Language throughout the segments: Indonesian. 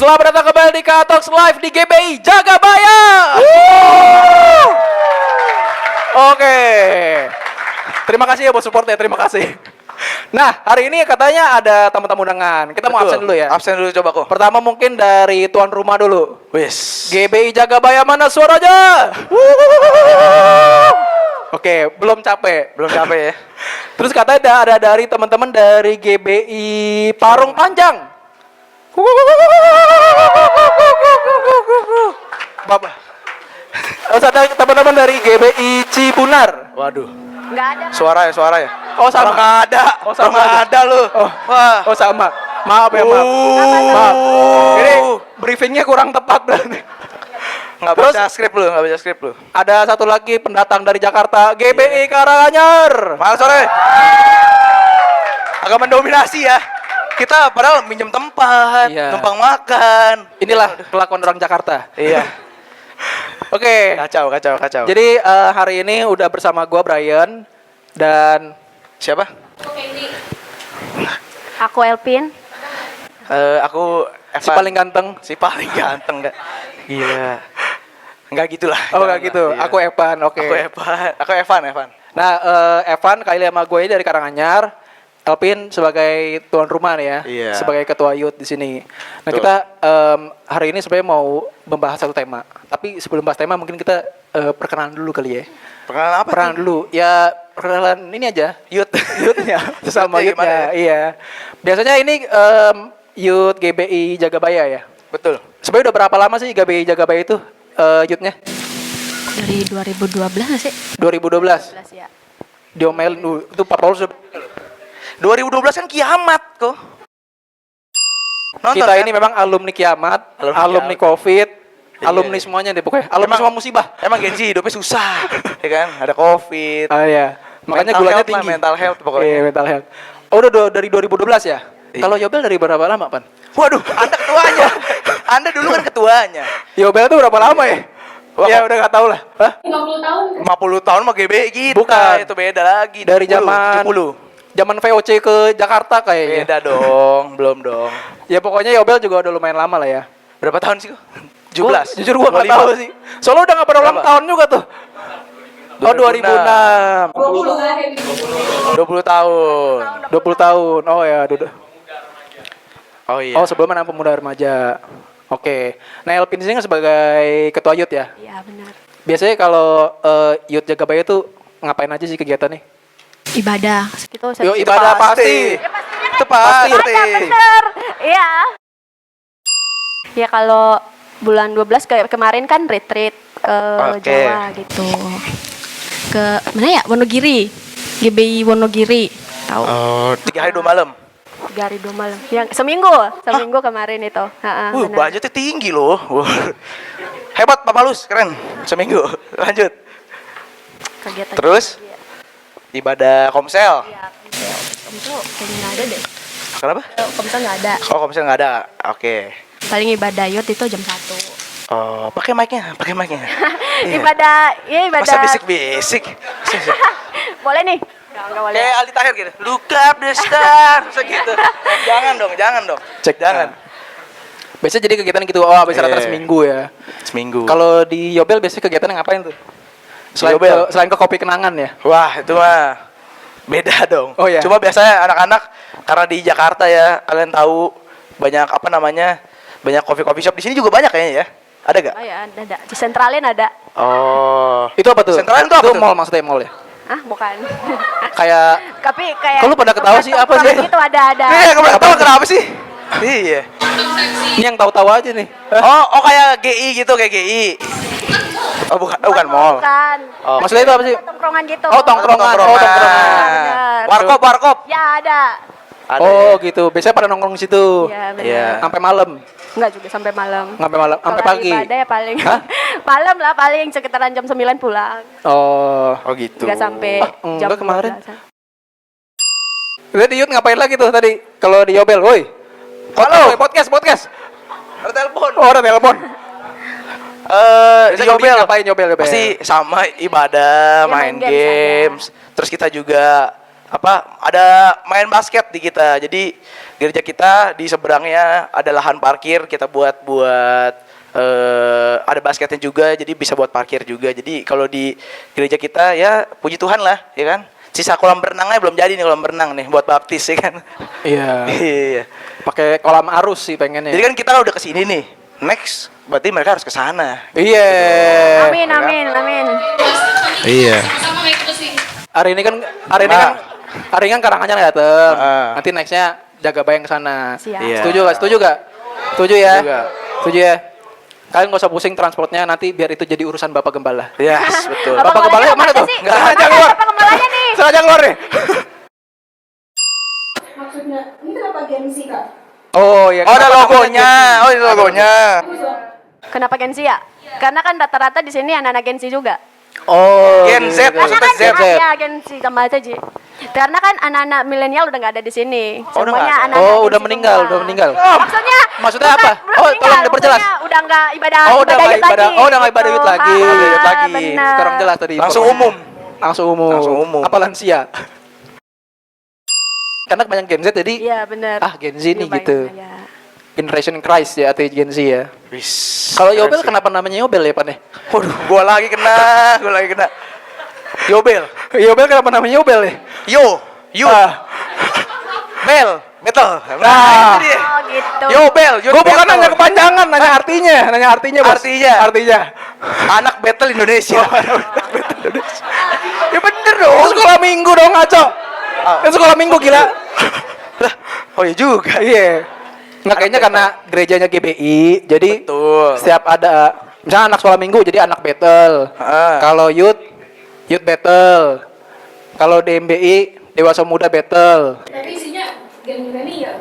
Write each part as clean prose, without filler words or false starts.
Selamat datang kembali di Katox Live di GBI Jagabaya. Oke. Terima kasih ya buat supportnya, terima kasih. Nah, hari ini katanya ada tamu-tamu undangan. Kita mau absen dulu ya. Absen dulu coba kok. Pertama mungkin dari tuan rumah dulu. Wis. GBI Jagabaya mana suaranya? Oke, belum capek. Belum capek ya. Terus katanya ada dari teman-teman dari GBI Parung Panjang. Bapak. Terus ada teman-teman dari GBI Cibunar. Waduh. Enggak ada. Suara ya. Oh sama. Nggak ada. Oh sama. Nggak ada lu. Oh. Wah. Oh sama. Maaf ya maaf. Maaf. Ini briefingnya kurang tepat berarti. Nggak baca skrip lu. Ada satu lagi pendatang dari Jakarta, GBI Karanganyar. Malam sore. Agak mendominasi ya. Kita padahal minjem tempat, Iya. numpang makan. Inilah kelakuan orang Jakarta. Iya. Oke. Kacau. Jadi hari ini udah bersama gua Brian dan Siapa? Aku Elpin. Aku Evan. si paling ganteng. Nggak? Gila. Enggak gitulah. Oh enggak gitu. Iya. Aku Evan. Oke. Aku Evan. Nah, Evan kali sama gue dari Karanganyar. Elpin sebagai tuan rumah nih ya, Iya. sebagai ketua youth di sini. Nah Betul. kita hari ini sebenarnya mau membahas satu tema. Tapi sebelum bahas tema mungkin kita perkenalan dulu kali ya. Perkenalan apa? Perkenalan dulu. Ya perkenalan ini aja. Youthnya, sesama Youthnya youthnya. gimana Iya. Biasanya ini youth GBI Jagabaya ya. Betul. Sebenarnya udah berapa lama sih GBI Jagabaya itu youthnya? Dari 2012 nggak sih? 2012. 2012 ya. Diomelin itu Pak Paulus. 2012 kan kiamat kok. Nonton, Kita kan? ini memang alumni kiamat, alumni kiamat. Covid, Iya. alumni semuanya deh pokoknya. Alumni Emang- semua musibah. Emang Gen Z hidupnya susah, ya kan? Ada COVID. Ah iya. Makanya Mental gulanya health lah, tinggi. mental health pokoknya. Iya, mental health. Oh, udah dari 2012 ya? Iya. Kalau Yobel dari berapa lama, Pan? Waduh, Anda ketuanya. Anda dulu kan ketuanya. Yobel tuh berapa lama ya? Wah, Ya udah gak tahu lah. Hah? 50 tahun mah GB kita. Bukan. Itu beda lagi. Dari 70, zaman 70. Zaman VOC ke Jakarta kayaknya. Beda dong, belum dong. Ya pokoknya Yobel juga udah lumayan lama lah ya. Berapa tahun sih kok? 17. Gua- Jujur gua gak 25. tahu sih. Soalnya udah gak pada ulang Berapa? tahun juga tuh. Oh 2006. 20 tahun. 20 tahun. Oh ya, udah. Oh iya. Oh sebelumnya anak pemuda remaja. Oke. Nah Elpin sini kan sebagai ketua youth ya. Iya benar. Biasanya kalau youth Jagabaya tuh ngapain aja sih kegiatannya? Ibadah. Itu Yo ibadah pasti. Itu pasti. bener. Iya. Ya kalau bulan 12 kemarin kan retreat ke Oke. Jawa gitu. Ke mana ya? Wonogiri. GBI Wonogiri. Tahu? Oh, 3 hari 2 malam. 3 hari 2 malam. Yang seminggu kemarin itu. Benar. Budgetnya tinggi loh. Hebat Pak Palus, keren. Seminggu. Lanjut. Kegiatan. Terus ibadah komsel. Iya. Komsel kayaknya nggak ada deh. Kenapa? Komsel nggak ada. Oh, komsel nggak ada. Oke. Paling ibadah youth itu jam 1. Oh, pakai mic-nya. Iya. Ibadah. Masa bisik-bisik. Boleh nih? Enggak boleh. Kayak Aldi Tahir gitu. Look up the star. Segitu. Jangan dong. Cek. Jangan. Biasanya jadi kegiatan gitu. Oh habis rata-rata Iya. seminggu ya. Seminggu. Kalau di Yobel biasanya kegiatannya ngapain tuh? Yobel? Selain ke kopi kenangan ya. Wah, itu mah beda dong. Oh, iya. Cuma biasanya anak-anak karena di Jakarta ya, kalian tahu banyak apa namanya? Banyak coffee shop di sini juga banyak kayaknya ya. Ada gak? Oh ya, ada. Di sentralin ada. Oh. Itu apa tuh? Sentralan tuh apa tuh? mall maksudnya mall ya. Ah, bukan. Kayak Tapi kayak Kok lu pada ketawa sih? Apa sih? Itu ada. Iya, kamu tahu kenapa sih? Iya. ini yang tahu-tahu aja nih. Oh kayak GI gitu, kayak GI. Oh, bukan mall. Bukan. Oh, Maksudnya itu apa sih? Tongkrongan gitu. Oh, tongkrongan. benar. Warkop. Ya ada. Ada Oh ya? gitu. Biasanya pada nongkrong di situ. Iya, benar. Iya. Sampai malam. Enggak juga sampai malam. Sampai malam, sampai Kalau pagi. ibadah ya paling. Hah? Malam lah paling sekitaran jam 9 pulang. Oh. Oh gitu. Enggak sampai jam enggak kemarin. 12-an. Udah di Yud ngapain lagi tuh tadi? Kalau di Yobel, woi. Halo. Podcast. Ada telepon. Oh, ada telepon. Di Biasanya Yobel ngapain Yobel? pasti sama ibadah, Ya, main main games games. Terus kita juga ada main basket di kita. Jadi gereja kita di seberangnya ada lahan parkir, kita buat ada basketnya juga, jadi bisa buat parkir juga. Jadi kalau di gereja kita ya puji Tuhan lah, ya kan. Sisa kolam berenangnya belum jadi nih, kolam berenang nih buat baptis ya kan. Iya. Iya. Pakai kolam arus sih pengennya. Jadi kan kita udah kesini nih, next berarti mereka harus ke sana. Iya. Amin, amin, amin. Iya. Hari ini kan Karanganyar dateng. Nanti nextnya jaga bayang ke sana. Siap. Iya. Setuju gak? Setuju gak? Setuju ya? Setuju. Setuju ya? Kalian gak usah pusing transportnya, nanti biar itu jadi urusan Bapak Gembala. Yes, betul. Bapak Gembala mana tuh? Nggak Sengaja keluar. Bapak gembalanya nih. Sengaja keluar nih. Maksudnya, ini kenapa gengsi kak? Oh iya. Oh, ada kenapa logonya. namanya Oh, ini logonya. Kenapa Gensi ya? Karena kan rata-rata di sini anak-anak Gensi juga. Gensi? Oh. Gen Z, gitu. maksudnya Karena kan Z. ya Gensi sama aja Ji. Karena kan anak-anak milenial udah nggak ada di sini. Oh, udah nggak ada. Semuanya anak-anak Oh, Gen udah Z meninggal, semua. udah meninggal. Maksudnya apa? bukan Oh, meninggal, tolong diperjelas. maksudnya udah nggak ibadah Oh, udah nggak yud ibadah. lagi, Oh, udah nggak ibadah gitu. yud lagi. Ah, Ibadah yud lagi. bener. Sekarang jelas tadi. Langsung informasi. umum. Langsung umum. Langsung umum. Apa lansia? Karena kebanyakan Gen Z jadi Iya bener. Gen Z nih Lumayan, gitu. ya. Generation Christ ya atau Gen Z ya. Wis. Kalau Yobel kenapa namanya Yobel ya, Pan? Waduh, gua lagi kena. Yobel. Yobel kenapa namanya Yobel ya? Yo. Ah. Bel, betul. Nah. itu dia. Oh gitu. Yobel, Gue bukan nanya kepanjangan, nanya artinya, Bos. Artinya. Anak battle Indonesia. Ya bener dong. Itu sekolah minggu dong, ngaco. Ah. Itu sekolah minggu gila. Lah, oh iya juga. Iya. Nggak kayaknya karena gerejanya GBI, jadi Betul. setiap ada misalnya anak sekolah minggu jadi anak battle. Ah. Kalau youth battle. Kalau DMBI dewasa muda battle. Tapi isinya geng milenial.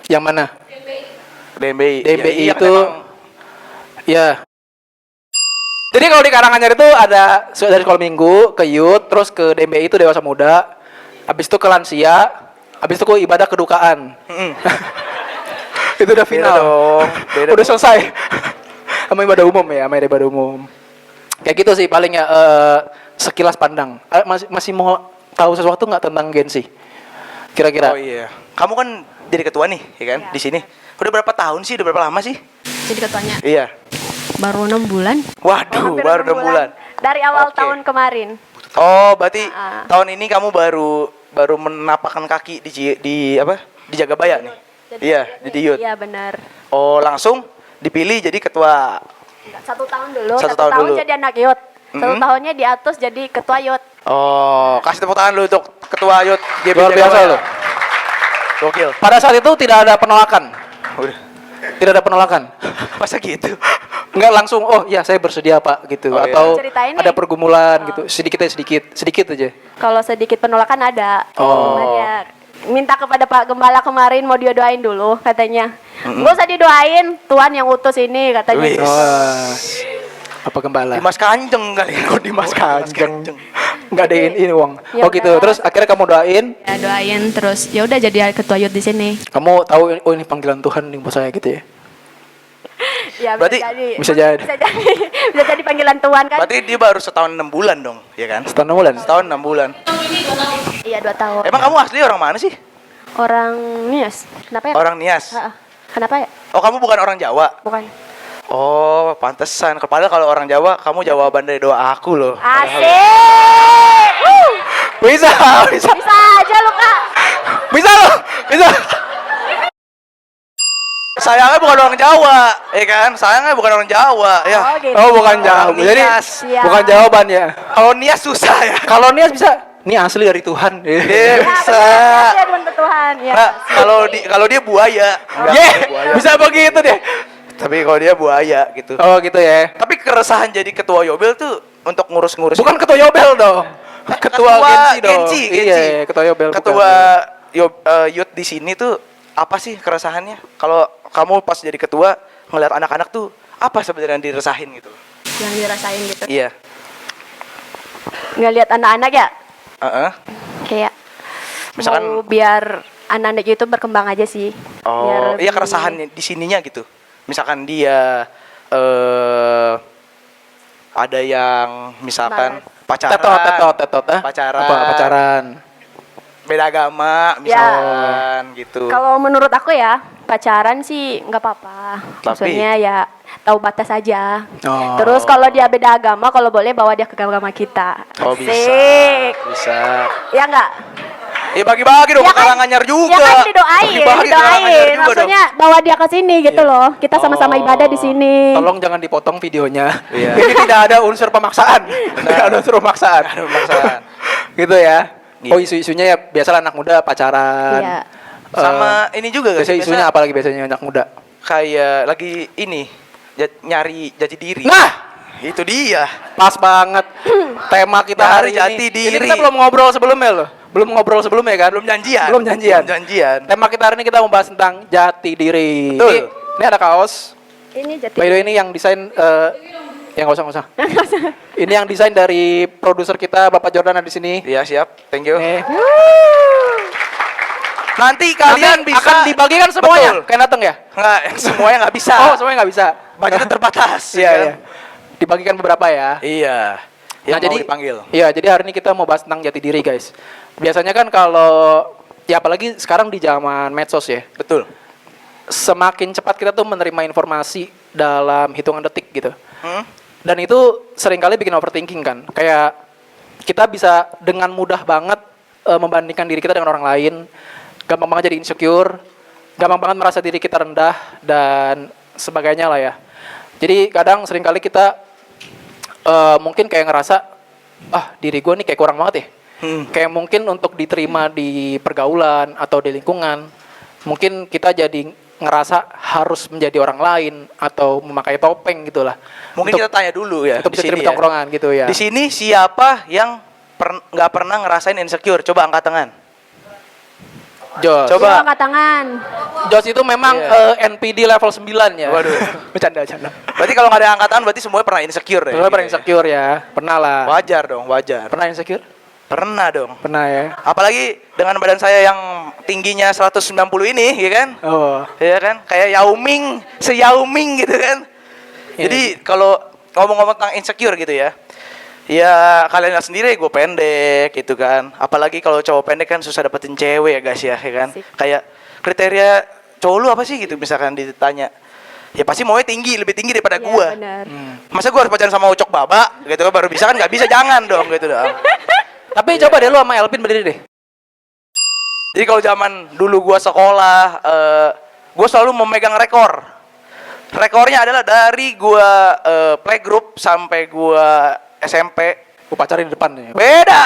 Yang mana? DMBI. DMBI Ya, iya, itu memang. ya. Jadi kalau di Karanganyar itu ada dari sekolah minggu ke youth, terus ke DMBI itu dewasa muda, habis itu ke lansia, habis itu ke ibadah kedukaan. Mm-mm. Itu udah final. Beda dong, beda Udah dong. selesai. Sama ibadah umum ya, sama ibadah umum. Kayak gitu sih paling ya sekilas pandang. Masih mau tahu sesuatu nggak tentang Gensi? Kira-kira? Oh iya. Kamu kan jadi ketua nih, ya kan? Iya. Di sini. Udah berapa tahun sih? Udah berapa lama sih? Jadi ketuanya Iya. baru 6 bulan. Waduh, Hampir baru 6 6 bulan. Dari awal Oke. tahun kemarin. Oh, berarti Ah. tahun ini kamu baru menapakkan kaki di apa? Di Jagabaya nih. Iya, jadi youth. Iya benar. Oh, langsung dipilih jadi ketua. 1 tahun dulu. Satu 1 tahun tahun dulu. jadi anak youth. 1 Mm-mm. tahunnya di atas jadi ketua youth. Oh, kasih tepuk tangan dulu untuk ketua youth GB Luar biasa Jagabaya. loh. Gokil. Pada saat itu tidak ada penolakan. Udah. Tidak ada penolakan. Masa gitu? Enggak langsung, oh ya saya bersedia Pak gitu. Oh, iya. Atau Ceritain ada nih. pergumulan gitu. Sedikit aja. Kalau sedikit penolakan ada. Oh. Cuman ya, minta kepada Pak Gembala kemarin mau dia doain dulu katanya. Gak usah didoain, Tuhan yang utus ini katanya. Wih. Oh, apa gembala? Dimas Kanjeng kali. Oh, Dimas Kanjeng. Kanjeng. Enggak ada ini uang. Ya Oh gitu. udah. Terus akhirnya kamu doain, Ya doain terus ya udah jadi ketua youth di sini. kamu tahu oh ini panggilan Tuhan nih buat saya gitu ya. Ya Berarti bisa jadi. Bisa jadi. Bisa jadi panggilan Tuhan kan? Berarti dia baru setahun 6 bulan dong, ya kan? Setahun 6 bulan. Setahun 6 bulan. Iya 2 tahun. Emang kamu asli orang mana sih? Orang Nias. Kenapa ya? Orang Nias. Ha-ha. Kenapa ya? Oh, kamu bukan orang Jawa. Bukan. Oh, pantesan. Padahal kalau orang Jawa, kamu jawaban dari doa aku loh. Asik. Bisa, bisa. Bisa aja lu Kak. Bisa loh. Bisa. Sayangnya bukan orang Jawa, ya kan? Sayangnya bukan orang Jawa, ya. Oh gitu. Oh, bukan jawab. Orang Jadi Nias. Iya. bukan jawaban ya. Kalau Nias susah ya. Kalau Nias bisa. Ini asli dari Tuhan. Dia Ya, bisa. benar. Ya, Tuhan Tuhan. Ya. Nah, kalau dia buaya. Enggak, Ye, buaya. bisa begitu deh. Tapi kalau dia buaya gitu. Oh gitu ya. Tapi keresahan jadi ketua Yobel tuh untuk ngurus-ngurus. Bukan ketua Yobel dong. Ketua Gensi dong. Gensi. Iya, ketua Yobel. Ketua youth di sini tuh apa sih keresahannya? Kalau kamu pas jadi ketua ngeliat anak-anak tuh apa sebenarnya yang diresahin gitu? Yang dirasain gitu. Iya. Ngelihat anak-anak ya Heeh. kayak Misalkan- mau biar anak-anak itu berkembang aja sih. Oh, Biar iya lebih- keresahannya di sininya gitu. Misalkan dia ada yang misalkan pacaran. Tetot, ah. Pacaran. Apa pacaran? beda agama misalkan gitu. Kalau menurut aku ya, pacaran sih nggak apa-apa. Tapi- Maksudnya ya tahu batas aja. Oh. Terus kalau dia beda agama, kalau boleh bawa dia ke agama kita. Oh bisa, Asik. bisa. Ya enggak? Ya bagi-bagi dong, Ya ke Karanganyar juga. Ya kan didoain, Bagi-bagi ke Karanganyar didoain. juga Maksudnya bawa dia ke sini gitu loh. Kita sama-sama Oh, ibadah di sini. Tolong jangan dipotong videonya. Iya. Ini tidak ada unsur pemaksaan. Tidak ada unsur pemaksaan. Ada pemaksaan. Gitu ya. Iya. Oh, isu-isunya ya biasalah anak muda pacaran. Iya. Sama ini juga gak Biasa sih? isunya apa lagi biasanya anak muda? Kayak lagi ini nyari jati diri. Nah, Itu dia. pas banget tema kita Nyari hari jati ini. Ini diri. kita belum ngobrol sebelumnya loh. Belum ngobrol sebelumnya kan? Belum janjian. Belum janjian. Belum janjian. Tema kita hari ini kita membahas tentang jati diri. Betul. Ini ada kaos. Ini jati. By the way ini yang desain yang nggak usah. Ini yang desain dari produser kita Bapak Jordan ada di sini. Iya, siap. Thank you. Nih. Nanti kalian Nanti bisa akan dibagikan semuanya. Betul. Kayak datang ya? Enggak, semuanya nggak bisa. Oh, semuanya nggak bisa. Budgetnya terbatas. Iya, kan? iya. Dibagikan beberapa ya. Iya. Yang mau dipanggil. Iya, jadi hari ini kita mau bahas tentang jati diri, guys. Biasanya kan kalau ya apalagi sekarang di zaman medsos ya. Betul. Semakin cepat kita tuh menerima informasi dalam hitungan detik gitu. Hmm? Dan itu seringkali bikin overthinking kan. Kayak kita bisa dengan mudah banget membandingkan diri kita dengan orang lain. Gampang banget jadi insecure. Gampang banget merasa diri kita rendah dan sebagainya lah ya. Jadi kadang seringkali kita mungkin kayak ngerasa diri gue nih kayak kurang banget ya. Kayak mungkin untuk diterima di pergaulan atau di lingkungan, mungkin kita jadi ngerasa harus menjadi orang lain atau memakai topeng gitulah. Mungkin Untuk- kita tanya dulu ya. untuk di bisa sini terima tongkrongan gitu ya. Di sini siapa yang nggak pernah ngerasain insecure? Coba angkat tangan. Jos. Coba. Angkat tangan. Jos itu memang Iya. NPD level 9 ya. Waduh. Bercanda. Berarti kalau nggak ada angkatan berarti semuanya pernah insecure ya? Sebenarnya pernah insecure ya. Pernah lah. Wajar dong, wajar. Pernah insecure? Pernah dong. Pernah ya. Apalagi dengan badan saya yang tingginya 190 ini, ya kan? Oh. Ya kan? Kayak Yao Ming, se-Yao Ming gitu kan. Iya. Jadi kalau ngomong-ngomong tentang insecure gitu ya. Ya kalian lihat sendiri gue pendek gitu kan. Apalagi kalau cowok pendek kan susah dapetin cewek ya guys ya kan. Asik. Kayak kriteria cowok lu apa sih gitu misalkan ditanya. Ya pasti maunya tinggi, lebih tinggi daripada Iya, gua. benar. Masa gua harus pacaran sama Ucok Baba gitu kan baru bisa kan nggak bisa jangan dong gitu dong. Tapi coba deh lu sama Elvin berdiri deh. Jadi kalau zaman dulu gua sekolah, gua selalu memegang rekor. Rekornya adalah dari gua playgroup sampai gua SMP. Upacara di depan nih. Beda.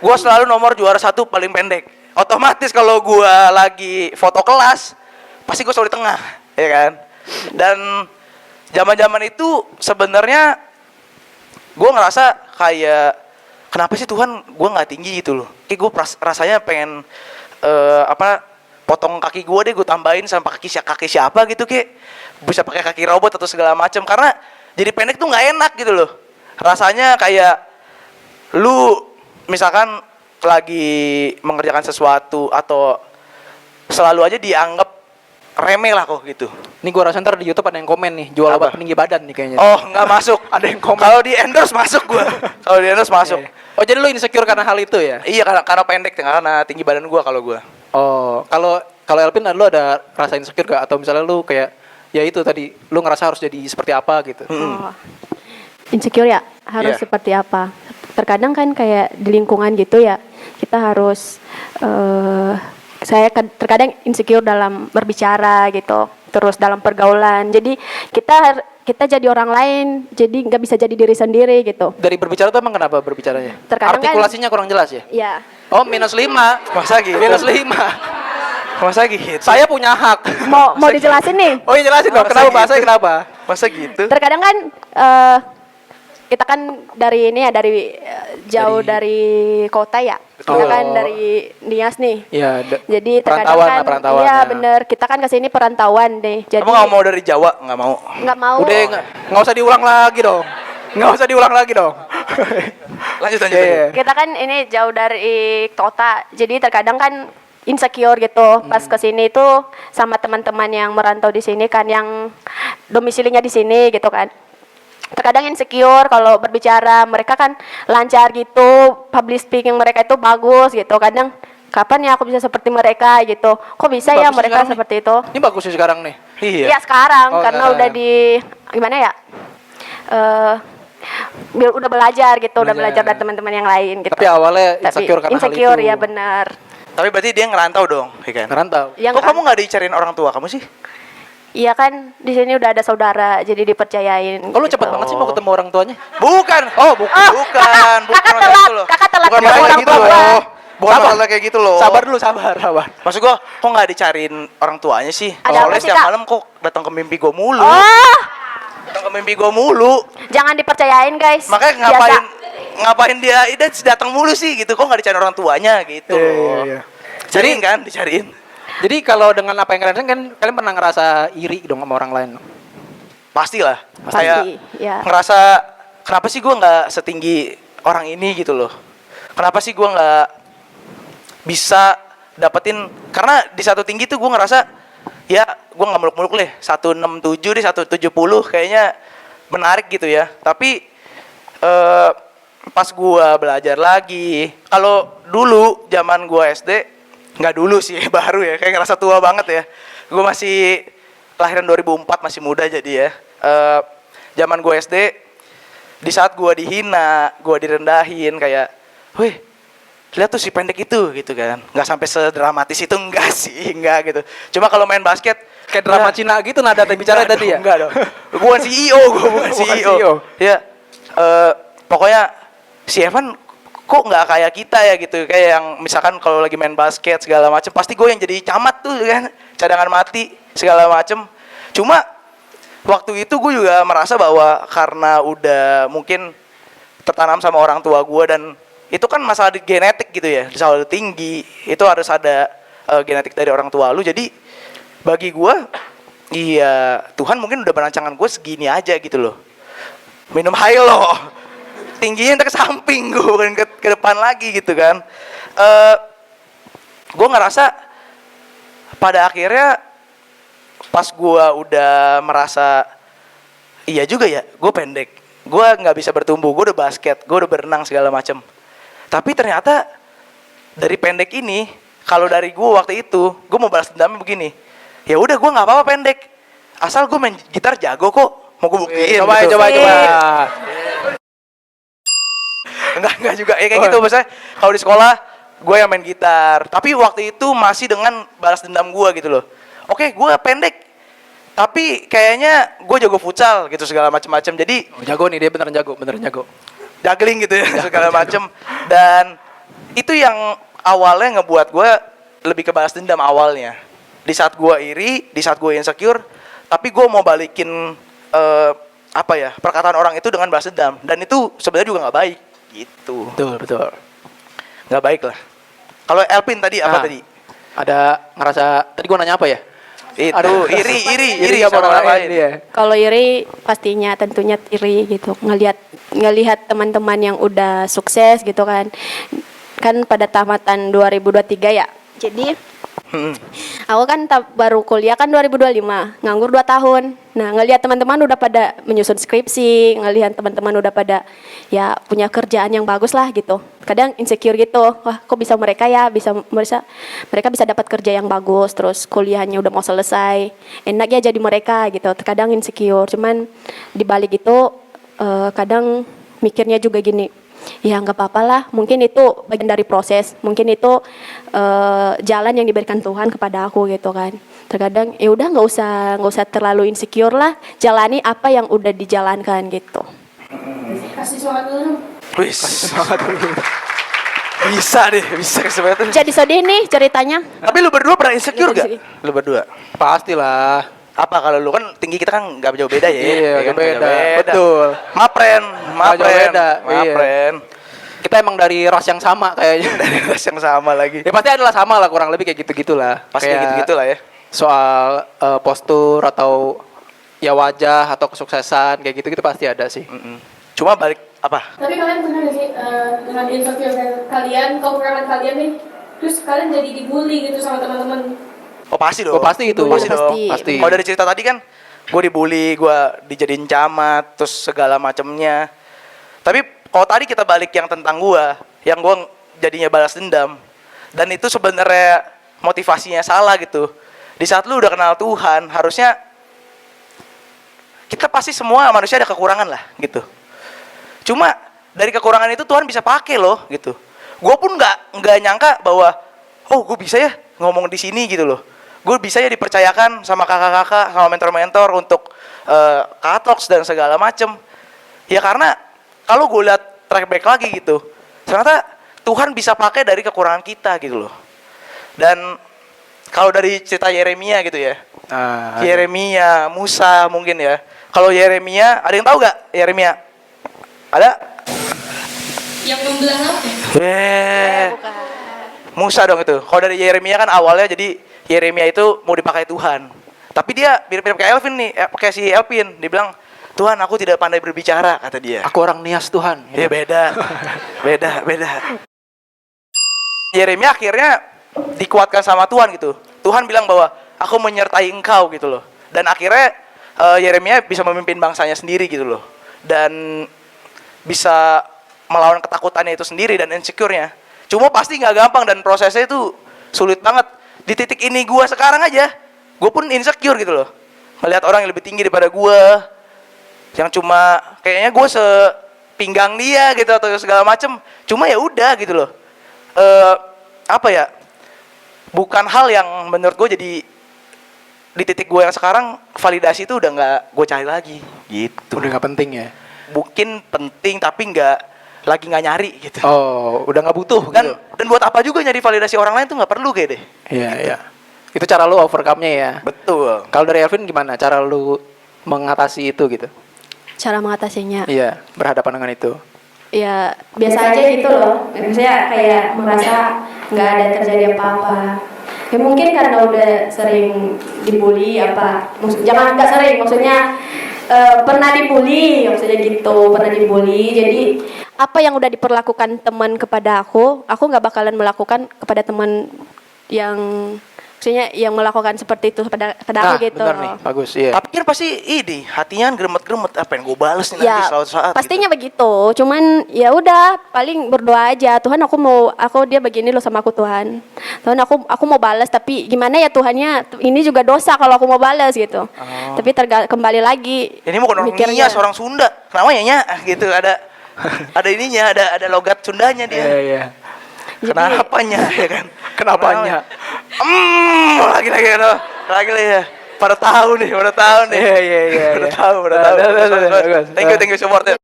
Gua selalu nomor juara 1 paling pendek. Otomatis kalau gua lagi foto kelas, pasti gua selalu di tengah, ya kan? Dan zaman-zaman itu sebenarnya gua ngerasa kayak kenapa sih Tuhan gua nggak tinggi gitu loh. Kayak gua rasanya pengen potong kaki gua deh, gua tambahin sama kaki siapa gitu, kayak bisa pakai kaki robot atau segala macam, karena jadi pendek tuh nggak enak gitu loh. Rasanya kayak lu misalkan lagi mengerjakan sesuatu atau selalu aja dianggap remeh lah kok gitu. Ini gua rasa ntar di YouTube ada yang komen nih, jual Apa? obat peninggi badan nih kayaknya. Oh, nggak masuk. Ada yang komen. Kalau di endorse masuk gua. Kalau di endorse masuk. Iya. Oh, jadi lu insecure karena hal itu ya? Iya, karena pendek, karena tinggi badan gua kalau gua. Oh, kalau Elvin lu ada rasa insecure gak? Atau misalnya lu kayak ya itu tadi, lu ngerasa harus jadi seperti apa gitu? Oh. Insecure ya, harus Iya. seperti apa? Terkadang kan kayak di lingkungan gitu ya, kita harus terkadang insecure dalam berbicara gitu, terus dalam pergaulan. Jadi kita jadi orang lain, jadi nggak bisa jadi diri sendiri gitu. Dari berbicara tuh emang kenapa berbicaranya? Terkadang kan- Artikulasinya kurang jelas ya? Ya, Oh, -5. Masa gitu? -5. Masa gitu? Saya punya hak. mau dijelasin nih. Oh, iya jelasin dong. Masa Kenapa gitu? bahasanya kenapa? Masa gitu? Terkadang kan kita kan dari ini ya, dari jauh dari kota ya. Betul. Kita kan dari Nias nih. Iya, Jadi terkadang perantauan kan lah, perantauan, iya ya. bener, kita kan kesini perantauan deh. Jadi Kamu nggak mau dari Jawa? Nggak mau. nggak mau. Udah nggak usah diulang lagi dong. Nggak usah diulang lagi dong. Lanjut. Iya. Kita kan ini jauh dari kota. Jadi terkadang kan insecure gitu. Pas kesini tuh sama teman-teman yang merantau di sini kan, yang domisilinya di sini gitu kan. terkadang insecure kalau berbicara. Mereka kan lancar gitu, public speaking mereka itu bagus gitu. Kadang kapan ya aku bisa seperti mereka gitu, kok bisa ya Bagus sih mereka sekarang nih. seperti itu. Ini bagus sih sekarang nih. Iya. Iya sekarang Oh, karena sekarang. udah di gimana ya, udah belajar gitu, udah Belajar. belajar dari teman-teman yang lain gitu. Tapi awalnya Tapi insecure karena hal insecure itu. ya benar. Tapi berarti dia ngerantau dong, ya kan? Ngerantau. Yang Kok kamu nggak dicariin orang tua kamu sih? Iya kan di sini udah ada saudara jadi dipercayain. Oh, lu gitu. cepet banget sih mau ketemu orang tuanya? Bukan. Oh, bukan. Bukan. kakak masalah telat, itu loh. kakak telat Bukan ketemu masalah orang gitu tua. loh. Bukan Sabar. masalah kayak gitu loh. Sabar dulu, sabar. Maksud gua, kok nggak dicariin orang tuanya sih? Ada apa Soalnya sih, setiap Kak? malam kok datang ke mimpi gua mulu. Oh, Datang ke mimpi gua mulu. jangan dipercayain guys. Makanya ngapain dia ide datang mulu sih gitu? Kok nggak dicariin orang tuanya gitu? Iya. Cariin kan, dicariin. Jadi kalau dengan apa yang kalian rasain kan kalian pernah ngerasa iri dong sama orang lain? Pastilah. Pasti, Kayak ya. ngerasa kenapa sih gua nggak setinggi orang ini gitu loh? Kenapa sih gua nggak bisa dapetin? Karena di satu tinggi tuh gua ngerasa ya gua nggak muluk-muluk deh 167 deh 170 kayaknya menarik gitu ya. Tapi pas gua belajar lagi, kalau dulu zaman gua SD, nggak dulu sih baru ya, kayak ngerasa tua banget ya. Gua masih kelahiran 2004, masih muda jadi ya. Zaman gue SD, di saat gue dihina, gue direndahin kayak, wih, lihat tuh si pendek itu gitu kan. Nggak sampai sedramatis itu, enggak sih, enggak gitu. Cuma kalau main basket Kayak drama udah, Cina gitu nada bicara tadi ya? enggak dong. Gue bukan CEO, gue bukan Bukan CEO. CEO. Ya, pokoknya si Evan kok nggak kayak kita ya gitu. Kayak yang misalkan kalau lagi main basket segala macem, pasti gue yang jadi camat tuh kan, cadangan mati segala macem. Cuma waktu itu gue juga merasa bahwa karena udah mungkin tertanam sama orang tua gue, dan itu kan masalah di genetik gitu ya, selalu tinggi itu harus ada genetik dari orang tua lu. Jadi bagi gue, iya Tuhan mungkin udah berancangan gue segini aja gitu loh. Minum Hilo, tingginya ntar ke samping gue, bukan ke depan lagi gitu kan. Gue ngerasa pada akhirnya pas gue udah merasa iya juga ya, gue pendek, gue nggak bisa bertumbuh, gue udah basket, gue udah berenang segala macem. Tapi ternyata dari pendek ini, kalau dari gue waktu itu, gue mau balas dendamnya begini. Ya udah, gue nggak apa-apa pendek, asal gue main gitar jago kok, mau gue buktiin. Coba, gitu. coba. Enggak juga ya kayak gitu. Maksudnya kalau di sekolah gue yang main gitar, tapi waktu itu masih dengan balas dendam gue gitu loh. Oke, gue pendek, tapi kayaknya gue jago futsal gitu segala macem-macem. Jadi Oh, jago nih, dia beneran jago. juggling gitu ya segala macem. Dan itu yang awalnya ngebuat gue lebih ke balas dendam awalnya. Di saat gue iri, di saat gue insecure, tapi gue mau balikin perkataan orang itu dengan balas dendam. Dan itu sebenarnya juga nggak baik gitu. Betul. Nggak baik lah. Kalau Elpin tadi apa Nah, tadi? Ada ngerasa, tadi gua nanya apa ya? Itu iri sama sama orang lain. Iya. Kalau iri pastinya tentunya iri gitu, ngelihat teman-teman yang udah sukses gitu kan pada tamatan 2023 ya. Jadi aku kan baru kuliah kan 2025, nganggur 2 tahun. Nah, ngelihat teman-teman udah pada menyusun skripsi, ngelihat teman-teman udah pada ya punya kerjaan yang bagus lah gitu. Kadang insecure gitu, wah kok bisa mereka ya, mereka bisa dapat kerja yang bagus, terus kuliahnya udah mau selesai, enak ya jadi mereka gitu. Terkadang insecure, cuman dibalik itu kadang mikirnya juga gini, ya nggak apa-apa lah, mungkin itu bagian dari proses, mungkin itu jalan yang diberikan Tuhan kepada aku gitu kan. Terkadang ya udah nggak usah terlalu insecure lah, jalani apa yang udah dijalankan gitu. Kasih semangat dulu. Wih, bisa kesempatan. Jadi sedih nih ceritanya. Tapi lu berdua pernah insecure gak? Insecure. Lu berdua. Pastilah. Apa kalau lu kan tinggi kita kan nggak jauh beda ya? Iya, Ya nggak kan, beda. nggak Betul. Mapren. Nggak jauh beda, iya. Mapren. Kita emang dari ras yang sama kayaknya. Dari ras yang sama lagi. Ya pasti adalah sama lah, kurang lebih kayak gitu-gitulah. Pasti kayak gitu-gitu lah ya. Soal postur atau ya wajah atau kesuksesan kayak gitu-gitu pasti ada sih. Cuma balik apa? Tapi kalian pernah gak sih dengan insecure kalian, kekurangan kalian nih, terus kalian jadi dibully gitu sama teman-teman? Oh pasti dong. Oh, pasti itu. Pasti dong. Pasti. Pasti. Kalau dari cerita tadi kan Gue dibully, gue dijadiin camat, terus segala macemnya. Tapi kalau tadi kita balik yang tentang gue, yang gue jadinya balas dendam, dan itu sebenarnya motivasinya salah gitu. Di saat lu udah kenal Tuhan, harusnya kita pasti semua manusia ada kekurangan lah gitu. Cuma dari kekurangan itu Tuhan bisa pakai loh gitu. Gue pun nggak nyangka bahwa oh gue bisa ya ngomong di sini gitu loh. Gue bisa ya dipercayakan sama kakak-kakak, sama mentor-mentor untuk katalog dan segala macem. Ya karena kalau gue lihat track back lagi gitu, ternyata Tuhan bisa pakai dari kekurangan kita gitu loh. Dan kalau dari cerita Yeremia gitu ya, Yeremia, Musa mungkin ya. Kalau Yeremia, ada yang tahu gak Yeremia? Ada? Yang membelah apa? Musa dong itu. Kalau dari Yeremia kan awalnya jadi Yeremia itu mau dipakai Tuhan. Tapi dia mirip-mirip kayak Elvin nih, kayak si Elvin. Dia bilang, Tuhan aku tidak pandai berbicara, kata dia. Aku orang nias Tuhan. Iya beda. beda. Yeremia akhirnya dikuatkan sama Tuhan gitu. Tuhan bilang bahwa aku menyertai engkau gitu loh. Dan akhirnya Yeremia bisa memimpin bangsanya sendiri gitu loh. Dan bisa melawan ketakutannya itu sendiri dan insecure-nya. Cuma pasti nggak gampang dan prosesnya itu sulit banget. Di titik ini gue sekarang aja, gue pun insecure gitu loh. Melihat orang yang lebih tinggi daripada gue, yang cuma kayaknya gue sepinggang dia gitu atau segala macem. Cuma ya udah gitu loh. Apa ya? Bukan hal yang menurut gue jadi di titik gue yang sekarang validasi itu udah nggak gue cari lagi gitu. Udah nggak penting ya. Mungkin penting tapi lagi nggak nyari gitu. Oh, udah nggak butuh gitu. Dan buat apa juga nyari validasi orang lain tuh nggak perlu kayak deh. Iya, iya. Itu cara lu overcome-nya ya. Betul. Kalau dari Elvin gimana cara lu mengatasi itu gitu? Cara mengatasinya. Iya, berhadapan dengan itu. Ya biasa aja gitu loh. Maksudnya kayak merasa nggak ada terjadi apa-apa. Ya mungkin karena udah sering dibully apa. Jangan nggak sering, maksudnya pernah dibully, maksudnya gitu. Pernah dibully. Jadi apa yang udah diperlakukan teman kepada aku nggak bakalan melakukan kepada teman yang maksudnya yang melakukan seperti itu pada aku gitu. Benar nih, bagus, iya. Tapi kan pasti ini hatinya gremet-gremet, apa yang gue bales nih Ya, nanti suatu saat. pastinya gitu. begitu. Cuman ya udah, paling berdoa aja. Tuhan, aku dia begini loh sama aku Tuhan. Tuhan, aku mau balas, tapi gimana ya Tuhannya? Ini juga dosa kalau aku mau balas gitu. Tapi kembali lagi. Ini bukan orang mikirnya. Nias, orang Sunda. Kenapa ya gitu ada ininya, ada logat Sundanya dia. Iya, iya. Kenapanya ya kan? Kenapanya? Lagi ya. Pada tahu nih. Iya. Pada tahu. Thank you supportnya.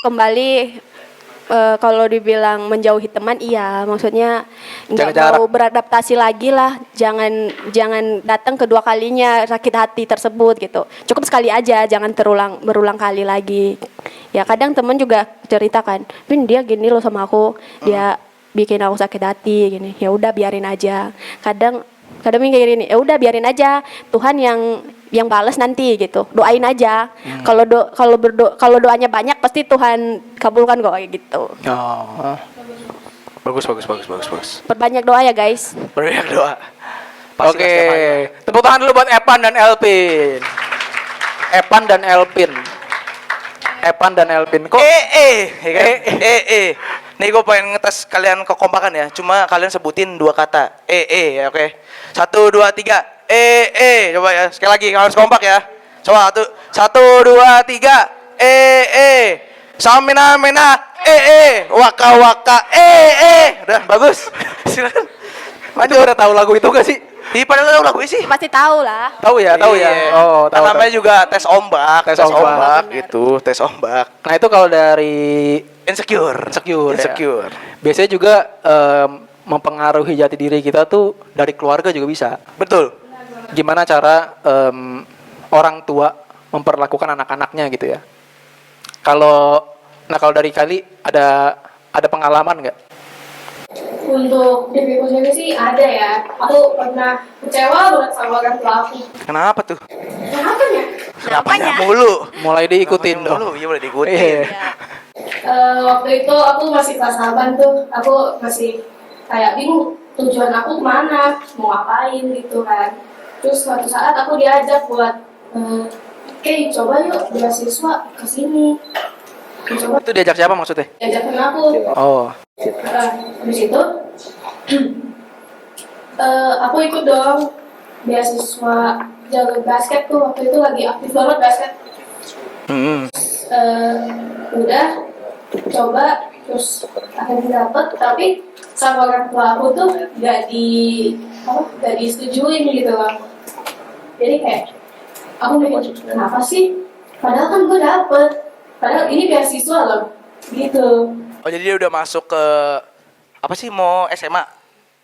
Kembali kalau dibilang menjauhi teman, iya, maksudnya nggak Jaga mau beradaptasi lagi lah. Jangan datang kedua kalinya sakit hati tersebut gitu. Cukup sekali aja, jangan berulang kali lagi. Ya kadang teman juga cerita kan, Bin dia gini loh sama aku, dia bikin aku sakit hati gini. Ya udah biarin aja. Kadang mikir ini, ya udah biarin aja. Tuhan yang balas nanti gitu. Doain aja. Kalau doanya banyak pasti Tuhan kabulkan kok kayak gitu. Oh. Bagus. Perbanyak doa ya guys. Banyak doa. Oke. Tepuk tangan dulu buat Epan dan Elpin. Kok ya kan? Nih gue pengen ngetes kalian kekompakan ya. Cuma kalian sebutin 2 kata. Ya oke. 1, 2, 3. Coba ya. Sekali lagi harus kompak ya. Coba 1, 2, 3. Samina. Waka. Udah bagus. Silakan. Lanjut, udah tahu lagu itu gak sih? Iya, padahal tahu lagu sih. Pasti tahu lah. Tahu ya. Iya. Oh, tahu. Namanya juga tes ombak. Tes ombak. Gitu, tes ombak. Nah, itu kalau dari Insecure. ya. Biasanya juga mempengaruhi jati diri kita tuh dari keluarga juga bisa. Betul. Gimana cara orang tua memperlakukan anak-anaknya gitu ya? Kalau dari Kali ada pengalaman nggak? Untuk diriku sendiri sih ada ya. Aku pernah kecewa banget sama orang tua aku. Kenapa tuh? Kenapa ya? Kenapanya mulu? Mulai diikutin dong. Iya, boleh diikutin. Iya. Waktu itu aku masih kelas 8 tuh. Aku masih kayak bingung tujuan aku kemana, mau ngapain gitu kan. Terus suatu saat aku diajak buat Oke, coba yuk beasiswa ke sini. Coba Itu diajak siapa maksudnya? ajakin aku. Oh. Habis itu aku ikut dong beasiswa jalur basket tuh, waktu itu lagi aktif banget basket. Udah coba terus akhirnya dapet, tapi sama orang tua aku tuh gak disetujuin gitu loh. Jadi kayak aku mikir, kenapa sih? Padahal kan gue dapet, padahal ini beasiswa loh, gitu. Oh jadi dia udah masuk ke apa sih, mau SMA?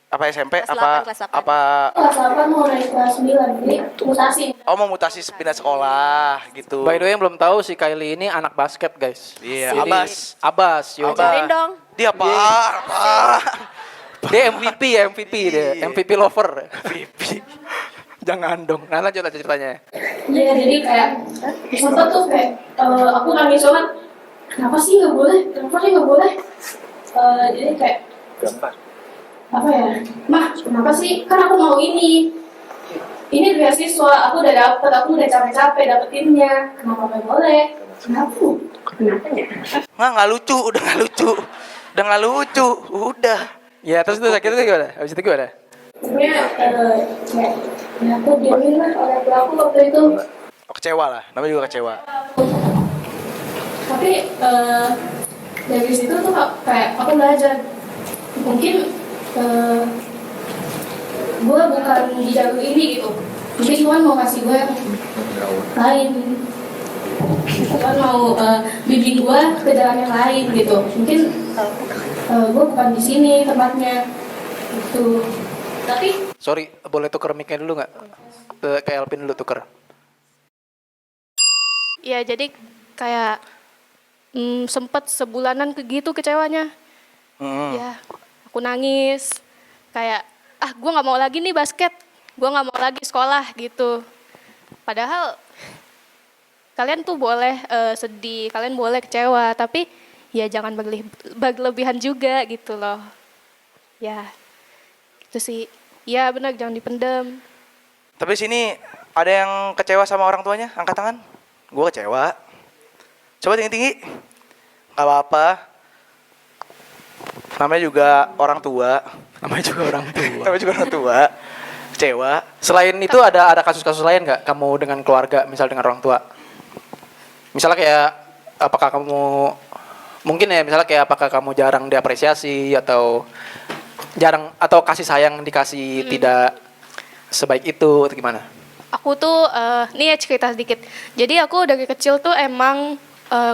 Apa SMP? Kelas apa 8, kelas 8. apa? Kelas 8 mau naik kelas 9, jadi mutasi. Oh mau mutasi pindah sekolah gitu. By the way yang belum tahu si Kylie ini anak basket guys. Iya, Jadi- Abbas. Abbas, yo. Ajarin dong. Dia apa? Dia MVP dia, Iya. MVP lover. Pipi. Jangan dong. Nah lanjut aja ceritanya. Iya, jadi kayak sempet tuh kayak aku nangis banget. Kenapa sih nggak boleh? Kenapa sih nggak boleh? Jadi kayak apa ya? Mah, kenapa sih? Kan aku mau ini. Ini beasiswa, aku udah dapet, aku udah capek-capek dapetinnya. Kenapa nggak boleh? Kenapa? Kenapanya? Nggak lucu, udah nggak lucu. Udah nggak lucu, udah. Ya terus itu sakit itu gimana? Habis itu gimana? Pokoknya kayak ya aku diamin lah orang tua aku waktu itu. Oh, kecewa lah, namanya juga kecewa. Tapi dari situ tuh kayak aku belajar. Mungkin gue bukan di jalur ini gitu. Mungkin Tuhan mau kasih gue yang lain. Tuhan mau bimbing gue ke jalan yang lain gitu. Mungkin gue bukan di sini tempatnya. Gitu. Tapi Sorry, boleh tuker mic-nya dulu nggak? Ke Elvin dulu tuker. Ya jadi kayak sempet sebulanan gitu kecewanya. Ya aku nangis kayak gue nggak mau lagi nih basket, gue nggak mau lagi sekolah gitu. Padahal kalian tuh boleh sedih, kalian boleh kecewa, tapi ya jangan berlebihan juga gitu loh. Ya itu sih, ya benar, jangan dipendam. Tapi sini ada yang kecewa sama orang tuanya? Angkat tangan. Gue kecewa. Coba tinggi-tinggi. Gak apa-apa. Namanya juga orang tua. Namanya juga orang tua. Namanya juga orang tua. Kecewa. Selain itu ada kasus-kasus lain nggak kamu dengan keluarga, misal dengan orang tua? Misalnya kayak apakah kamu mungkin ya misalnya kayak apakah kamu jarang diapresiasi atau jarang atau kasih sayang dikasih tidak sebaik itu atau gimana? Aku tuh, nih ya cerita sedikit. Jadi aku dari kecil tuh emang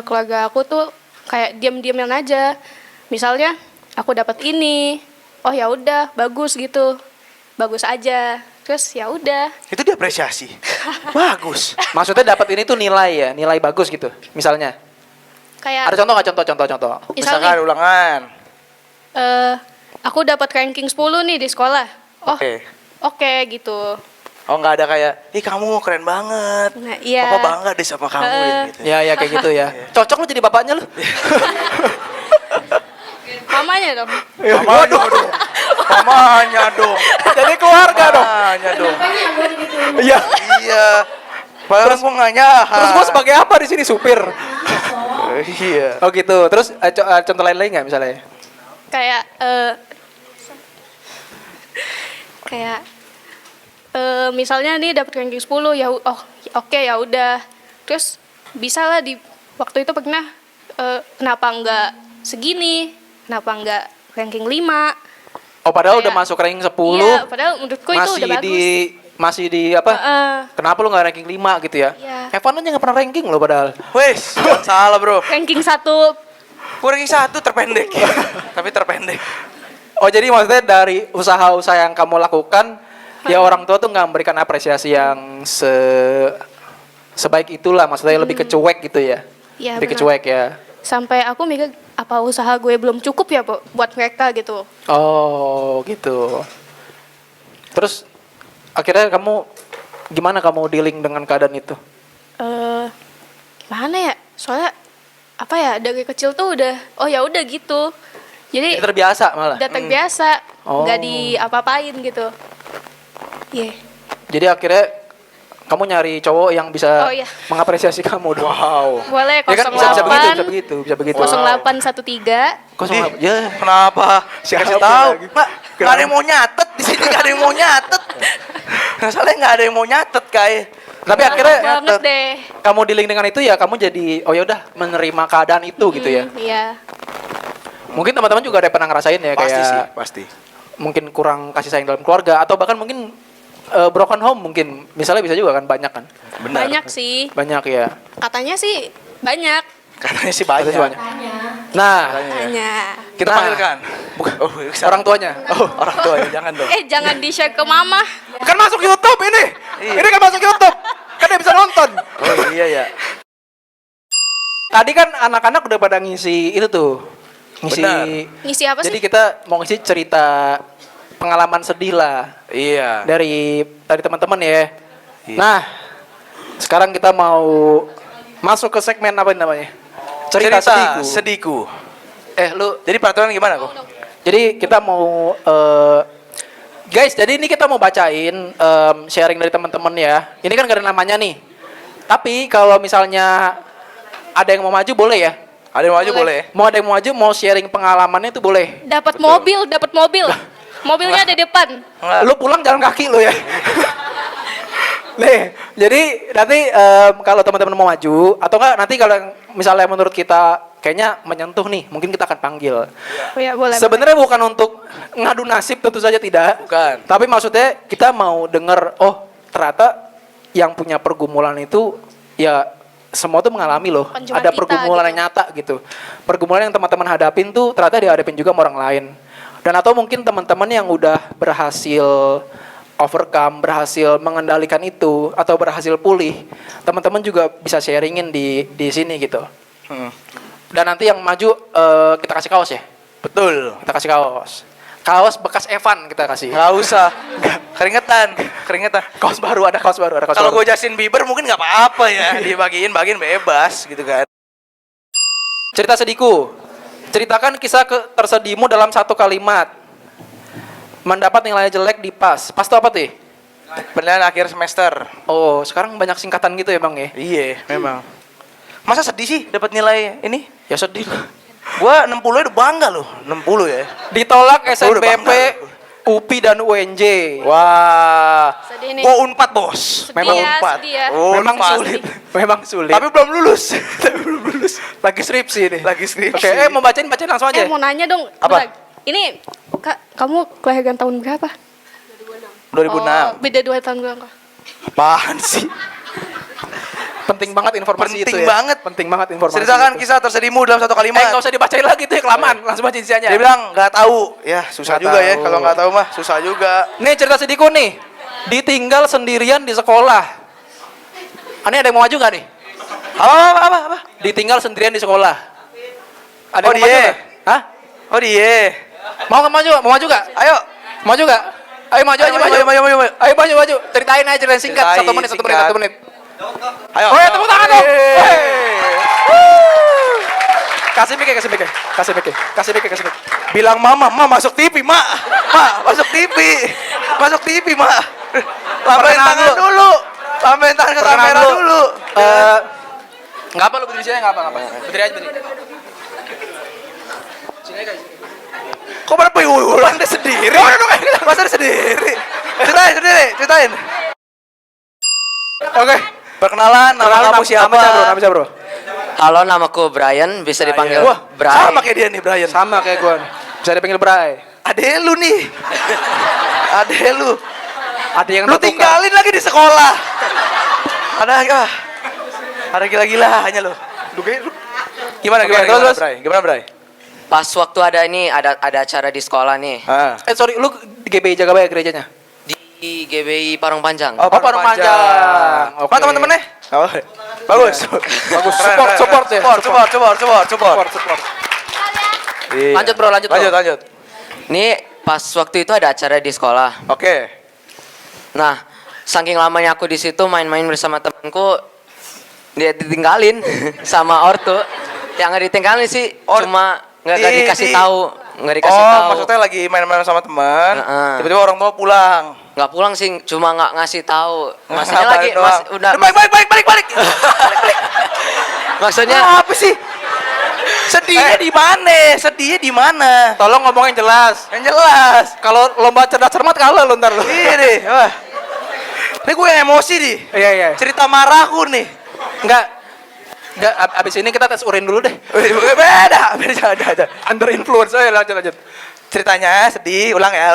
keluarga aku tuh kayak diam-diamin aja. Misalnya aku dapat ini, oh ya udah bagus gitu, bagus aja. Terus ya udah. Itu diapresiasi. Bagus. Maksudnya dapat ini tuh nilai ya, nilai bagus gitu. Misalnya. Kayak Ada contoh nggak contoh? Misalkan ulangan. aku dapat ranking 10 nih di sekolah. Oh, Oke. oke gitu. Oh nggak ada kayak, ih kamu keren banget. Nah, iya. Papa bangga deh sama kamu gitu. Ya kayak gitu ya. Cocok lu jadi bapaknya lu. Mamanya dong. Mamanya dong. Mamanya dong. Jadi keluarga dong. Mamanya dong. makanya gue gitu. Iya. Iya. Padahal gue nggak nyaha. Terus gua sebagai apa di sini supir? Iya. Oh gitu. Terus contoh lain nggak misalnya? Kayak kayak misalnya nih dapat ranking 10 ya oke ya udah. Terus bisa lah di waktu itu pernah kenapa enggak segini? Kenapa enggak ranking 5? Oh padahal Kayak- udah masuk ranking 10. Iya, padahal menurutku itu masih udah bagus. masih di apa? Kenapa lu nggak ranking 5 gitu ya? Iya. Evan aja nggak pernah ranking lo padahal. Wes, jangan salah bro. Ranking 1 Gue ranking 1 terpendek. Tapi terpendek. Oh jadi maksudnya dari usaha-usaha yang kamu lakukan, ya orang tua tuh nggak memberikan apresiasi yang sebaik itulah. Maksudnya lebih ke cuek gitu ya? Iya, Lebih ke benar. cuek ya. sampai aku mikir apa usaha gue belum cukup ya buat mereka gitu. Oh gitu. Terus akhirnya gimana kamu dealing dengan keadaan itu? Gimana ya? Soalnya apa ya, dari kecil tuh udah oh ya udah gitu. Jadi Jadi terbiasa malah. udah terbiasa, Oh. nggak diapa-apain gitu. Iya. Jadi akhirnya kamu nyari cowok yang bisa Oh, iya. mengapresiasi kamu dong. Wow. Boleh Ya kan bisa begitu, 08 bisa begitu, bisa begitu. 0813. Kosong Ih, apa? Ya. Kenapa? Siapa Kasih tahu. lagi? Mak, nggak ada yang mau nyatet di sini, nggak ada yang mau nyatet. Masalahnya nggak ada yang mau nyatet kayak. Tapi akhirnya Banget deh. kamu dealing dengan itu ya kamu jadi oh ya udah menerima keadaan itu gitu ya. Iya. Mungkin teman-teman juga ada yang pernah ngerasain ya Pasti kayak sih, pasti. mungkin kurang kasih sayang dalam keluarga atau bahkan mungkin broken home mungkin misalnya bisa juga kan banyak kan. Benar. Banyak sih. Banyak ya. Katanya sih banyak. Katanya sih banyak. Katanya sih banyak. Nah, Katanya. Kita Nah. panggilkan. Bukan. Oh, orang tuanya. Oh, orang tua ya, jangan dong. Jangan di-share ke mama. Kan masuk YouTube ini. Iya. Ini kan masuk YouTube. Kan dia bisa nonton. Oh iya ya. Tadi kan anak-anak udah pada ngisi itu tuh. Ngisi. Benar. Ngisi apa Jadi sih? kita mau ngisi cerita pengalaman sedih lah Iya. dari teman-teman ya. Iya. Nah, sekarang kita mau masuk ke segmen apa ini namanya? Cerita sedihku. Sedihku. Lu Jadi peraturan gimana kok? jadi kita mau guys, jadi ini kita mau bacain sharing dari teman-teman ya. Ini kan gak ada namanya nih. Tapi kalau misalnya ada yang mau maju boleh ya. Ada yang maju boleh? Mau ada yang mau maju, mau sharing pengalamannya itu boleh. Dapat mobil, dapat mobil. Mobilnya ada di depan. Enggak. Lu pulang jalan kaki lu ya. Nih, jadi nanti kalau teman-teman mau maju atau enggak nanti kalau yang misalnya menurut kita kayaknya menyentuh nih, mungkin kita akan panggil. Oh ya, boleh. Sebenarnya bukan untuk ngadu nasib, tentu saja tidak. Bukan. Tapi maksudnya kita mau denger, oh ternyata yang punya pergumulan itu ya semua tuh mengalami loh. Bukan cuma Ada kita, pergumulan gitu. yang nyata gitu. Pergumulan yang teman-teman hadapin tuh ternyata dihadapin juga sama orang lain. Dan atau mungkin teman-teman yang udah berhasil overcome, berhasil mengendalikan itu atau berhasil pulih, teman-teman juga bisa sharingin di sini gitu. Dan nanti yang maju kita kasih kaos ya. Betul. Kita kasih kaos. Kaos bekas Evan kita kasih. Nggak usah. Keringetan. Kaos baru ada kaos baru. Kalau gue Justin Bieber mungkin nggak apa-apa ya. Dibagiin bebas gitu kan. Cerita sedihku. Ceritakan kisah tersedihmu dalam satu kalimat. Mendapat nilai jelek di PAS. PAS itu apa tuh? Penilaian akhir semester. Oh, sekarang banyak singkatan gitu ya bang ya? Iya, memang. Masa sedih sih dapat nilai ini? Ya sedih lah. Gua 60 udah bangga loh, 60 ya. Ditolak Udah SNBP, bangga. UPI dan UNJ. Wah. Sedih nih. Gua Unpad, Bos. Sedih memang ya, Unpad. sedih ya. Oh, Memang Unpad. sulit. Memang sulit. Tapi belum lulus. Tapi belum lulus. lagi skripsi nih. Lagi skripsi. Oke, mau bacain langsung aja. Mau nanya dong. Apa? Bentar. Ini Kak, kamu kelahiran tahun berapa? 2006. Oh, beda 2 tahun gue. Apaan sih? Penting banget informasi Penting itu ya. banget. Penting banget informasi. Ceritakan itu. kisah tersedihmu dalam satu kalimat. Nggak usah dibacain lagi tuh ya kelamaan. Langsung baca isinya. Dia bilang nggak tahu. Ya susah Nggak juga ya. tahu. Kalau nggak tahu mah susah juga. Nih cerita sedihku nih. Ditinggal sendirian di sekolah. Ini ada yang mau maju nggak nih? Apa? Ditinggal sendirian di sekolah. Ada Oh, yang mau maju dia. nggak? Hah? Oh dia. Mau nggak maju? Mau maju nggak? Ayo. Maju nggak? Ayo maju aja maju. Maju. Ayo maju. Ceritain aja ceritain singkat. Ceritain 1 menit. singkat. Ayo. Oh ya tepuk tangan dong. Yeay. Wuh. Kasih mic. Bilang mama masuk TV, Mak. Masuk TV, Mak. Lambain Perkenalan tangan dulu. Lambain tangan ke Perkenalan kamera dulu. Nggak apa lu berdiri sini nggak apa. Berdiri aja berdiri. Kok pada puyulan deh sendiri? Masa dia sendiri? Ceritain. Oke. Perkenalan, nama kamu siapa? Nama siapa bro? Halo, namaku Brian, bisa dipanggil Wah, Bray. sama kayak dia nih, Brian. Sama kayak gue. Bisa dipanggil Bray. Adek lu nih. Adek lu. Ada yang Lu tertukar. tinggalin lagi di sekolah. Ada gila-gilanya lu. Gimana, Oke, terus. Bray? Gimana, Bray? Pas waktu ada acara di sekolah nih Sorry, lu GBI Jagabaya gerejanya? di GBI Parung Panjang. Oh, Parung Panjang. Oke. Oke. Teman-temannya? Oh, bagus. Bagus. Keren. Support ya. Support. Iya. Lanjut, bro, lanjut. Nih pas waktu itu ada acara di sekolah. Oke. Nah, saking lamanya aku di situ main-main bersama temanku, dia ditinggalin sama ortu. Yang nggak ditinggalin sih cuma nggak dikasih tahu, nggak dikasih tahu. Maksudnya lagi main-main sama teman, Heeh. tiba-tiba orang tua pulang. Nggak pulang sih, cuma nggak ngasih tahu. Maksudnya Ngabarin lagi doang. udah Balik. Balik. maksudnya Apa sih? Sedihnya di mana? Sedihnya di mana? Tolong ngomongin jelas. Yang jelas. Kalau lomba cerdas cermat kalah lu ntar lu. Iya deh. Wah. Ini gue yang emosi nih. Iya. Cerita marahku nih. Enggak. Abis ini kita tes urin dulu deh. Beda. Under influence. Ayo lanjut. Ceritanya sedih. Ulang ya.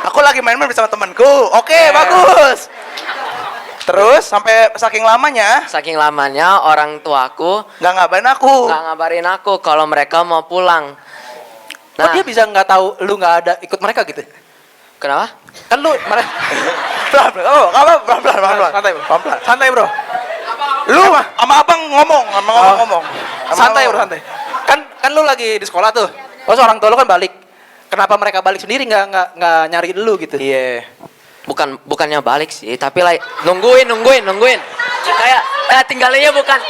Aku lagi main-main bersama temanku. Oke, Yeah. bagus. Terus sampai saking lamanya saking lamanya orang tuaku nggak ngabarin aku. nggak ngabarin aku kalau mereka mau pulang. Kok dia bisa nggak tahu lu nggak ada ikut mereka gitu? Kenapa? Kan lu mereka Pelan-pelan. santai bro. Pelan-pelan. Santai bro. Lu sama abang ngomong. Santai bro santai. Kan lu lagi di sekolah tuh. Terus orang tua lu kan balik. Kenapa mereka balik sendiri nggak nyari lu gitu? Iya. Bukannya balik sih, tapi like nungguin. Kayak tinggalinnya bukan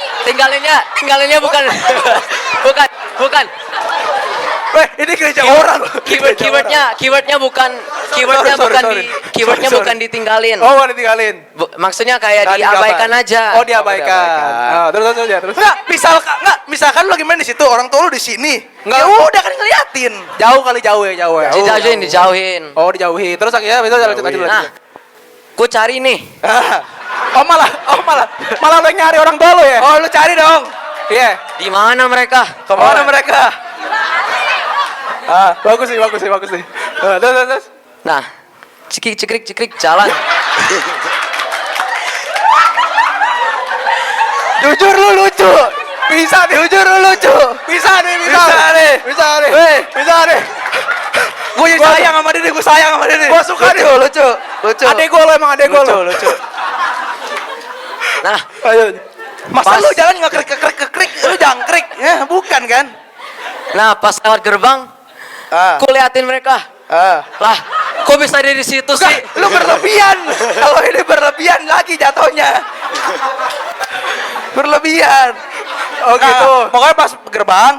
bukan. Weh, ini gereja orang. Keywordnya bukan Sorry. ditinggalin. Oh, nggak ditinggalin. Maksudnya kayak Nggak diabaikan digapai. aja. Oh, diabaikan. Terus. Misalkan lu lagi main di situ, orang tua lu di sini. Nggak. Ya udah kan ngeliatin. Jauh ya. Dijauhin. Oh, dijauhi. Terus akhirnya bisa lanjut. Nah, ku cari nih. Oh malah lu yang nyari orang tua lu ya? Oh, lu cari dong. Iya. Di mana mereka? Kemana mereka? Bagus sih. Terus. Nah, cikrik jalan. Jujur lu lucu. Bisa nih. Jujur lu lucu. Bisa nih. Gue sayang sama dia. Gua suka nih. Lucu. Adek gua lo emang adek gua lo. Lucu. Nah, Ayo. Masa Pas. lu jalan nggak krik, lu jangkrik? Ya, bukan kan? pas lewat gerbang, ku liatin mereka. Lah, kok bisa ada di situ sih? Lu berlebihan. Kalau ini berlebihan lagi jatuhnya. Berlebihan. Oh gitu. Pokoknya pas gerbang.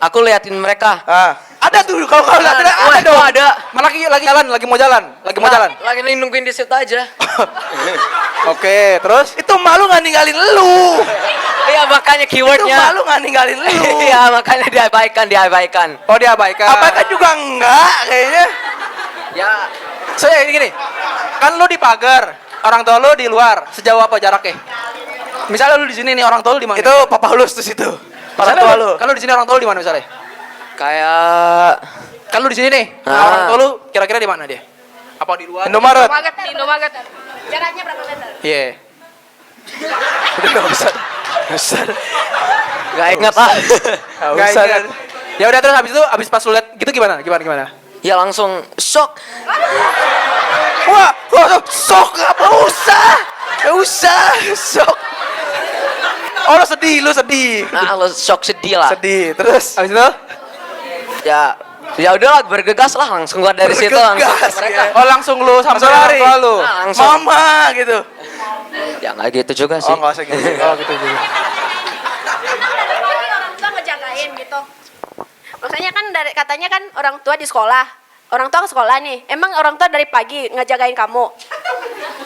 Aku liatin mereka. Ada tuh kalau lihat Wah, ada dong. ada. Lagi mau jalan. Lagi nungguin di situ aja. Oke, terus Itu malu nggak ninggalin lu. Iya, makanya Itu keywordnya. malu nggak ninggalin lu. Iya, makanya diabaikan. oh diabaikan. Apa kan juga enggak kayaknya. Ya, Saya gini. Kan lu di pagar, orang tua lu di luar. Sejauh apa jaraknya? Misalnya lu di sini nih, orang tua lu di mana? Itu Papa Hulus tuh situ. Orang Misalnya tua lu. Kan lu di sini, orang tua lu di mana misalnya? kayak Kan lu di sini nih. Nah, orang tua lu kira-kira di mana dia? Apa di luar? Indomaret. Di Indomaret. Jaraknya berapa meter? Iya. Udah nggak usah. nggak ingat ah. Nggak ingat. Ya udah, terus habis pas lu lihat gitu gimana? Ya langsung shock. Wah, sok nggak usah, sok. Oh, lu sedih. Nah, lo shock sedih lah. Sedih. Terus Habis itu? Ya udahlah, bergegas lah, langsung keluar dari situ langsung ke Bergegas, mereka. ya. Oh, langsung lu sampai Langsung lari. orang tua lu. Nah, langsung. mama gitu. Ya nggak gitu juga sih. Oh, nggak usah gitu. Oh, gitu juga. orang tua ngejagain gitu. Maksudnya kan katanya kan orang tua di sekolah. Orang tua ke sekolah nih. Emang orang tua dari pagi ngejagain kamu?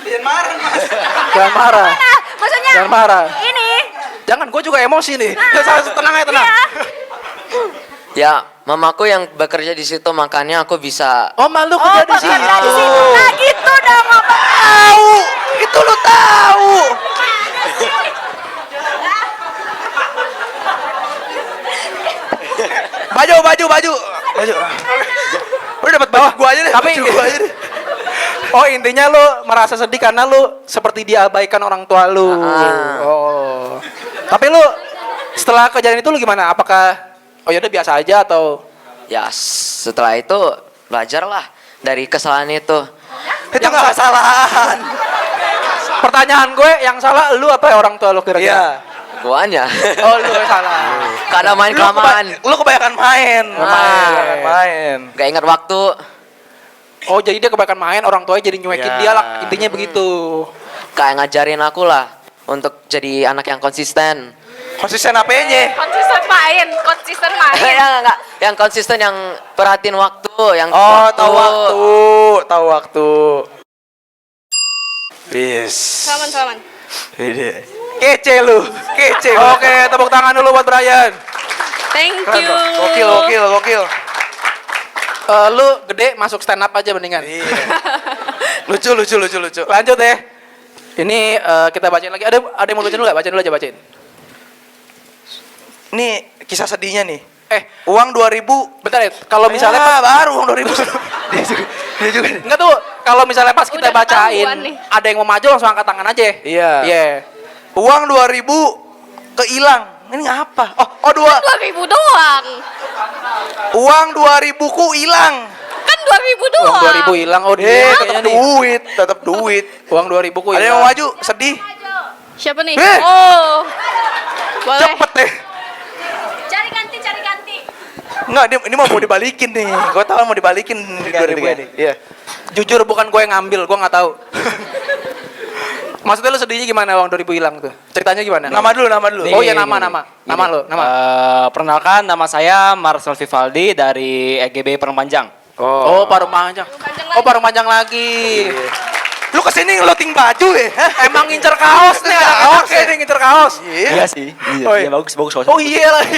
Jangan marah, Mas. Jangan marah. Nah, maksudnya Jangan marah. ini. Jangan, gue juga emosi nih. Tenang aja, tenang. Iya. Ya, mamaku yang bekerja di situ, makanya aku bisa. Oh, malu Oh, kerja di sini. bekerja di situ. Nah, gitu dong, Mama. Tahu. Itu lu tahu. Baju. Udah dapat baju gua aja deh. Tapi baju gua aja deh. oh, intinya lu merasa sedih karena lu seperti diabaikan orang tua lu. Oh. Tapi lu setelah kejadian itu lu gimana? Apakah oh yaudah biasa aja atau Ya, setelah itu belajarlah dari kesalahan itu. Itu nggak kesalahan. pertanyaan gue yang salah lu apa ya orang tua lu kira-kira? Iya. Guanya. Oh, lu yang salah. Karena main kelamaan. Lu kebanyakan main. Main. Gak ingat waktu. Oh, jadi dia kebanyakan main, orang tuanya jadi nyuekin Ya. dia lah. Intinya begitu. Kayak ngajarin aku lah untuk jadi anak yang konsisten. Konsisten apanya? Konsisten main. Ya, enggak. Yang konsisten, yang perhatiin waktu, yang Oh, tahu waktu. tahu waktu. Bis. Salaman. Ini. Kece lu, kece. Oke, tepuk tangan dulu buat Brian. Thank Keren, you. Bro. Gokil. Lu gede masuk stand up aja mendingan. Iya. Lucu. Lanjut deh. Ini kita bacain lagi. Ada yang mau bacain dulu nggak? Bacain dulu aja bacain. Ini kisah sedihnya nih. Eh, Uang 2000. bentar ya. Kalau misalnya Ya, baru uang 2000. Dia juga. enggak tuh, kalau misalnya pas kita Udah bacain ketahuan nih. ada yang mau maju langsung angkat tangan aja. Iya. Iya. Uang 2000 kehilang. Ini ngapa? Oh 2.000 doang. Uang 2000 ku hilang. Kan 2.000 doang. Uang 2000 hilang. Oh, dia kayaknya nih. Tetap duit. Uang 2000 ku Ada hilang. yang mau maju? Sedih. Siapa nih? Eh. Oh. Boleh. Cepet deh. Cari ganti. Enggak, ini mau dibalikin nih. Gue tahu mau dibalikin di 2000 ini. Iya. Jujur bukan gue yang ngambil, gue nggak tahu. Maksudnya lu sedihnya gimana uang 2000 hilang tuh? Ceritanya gimana? Nama dulu. Oh iya nama. Nama lu, nama. Perkenalkan, nama saya Marcel Vivaldi dari EGB Perempanjang. Oh, parung panjang. Oh, parung panjang lagi. Lu kesini ngeloting baju ya? Emang ngincer kaos nih, ada kaos nih ngincer kaos. Iya. sih. Oh, iya. Bagus. Oh iya lagi.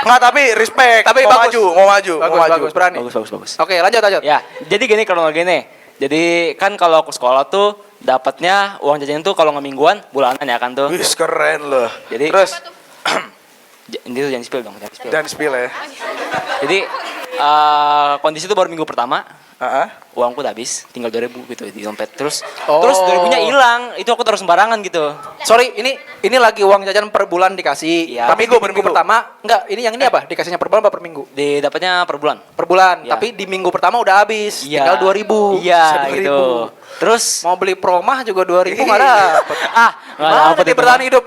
Enggak, tapi respect. Tapi mau bagus. maju. Bagus, berani. Bagus. Oke, lanjut. Ya, jadi gini kronologi nih. Jadi kan kalau aku sekolah tuh dapatnya uang jajan tuh kalau nggak mingguan, bulanan ya kan tuh. Wis keren loh. Jadi Terus ini tuh jangan spill dong, jangan spill. dan spill ya. Jadi kondisi itu baru minggu pertama, Heeh. uangku udah habis, tinggal 2000 gitu di dompet. Terus Oh. 2000-nya hilang, itu aku taruh sembarangan gitu. Sorry, ini lagi uang jajan per bulan dikasih. Iya. Tapi Per di minggu minggu. pertama enggak, ini yang ini apa? Dikasihnya per bulan apa per minggu? Dapatnya per bulan. Per bulan. Iya. Tapi di minggu pertama udah habis. Iya. Tinggal 2000. Iya, Sisa 2000. gitu. Terus Mau beli promah juga 2000 enggak dapet. nggak Mana dapet dia itu. bertahan hidup?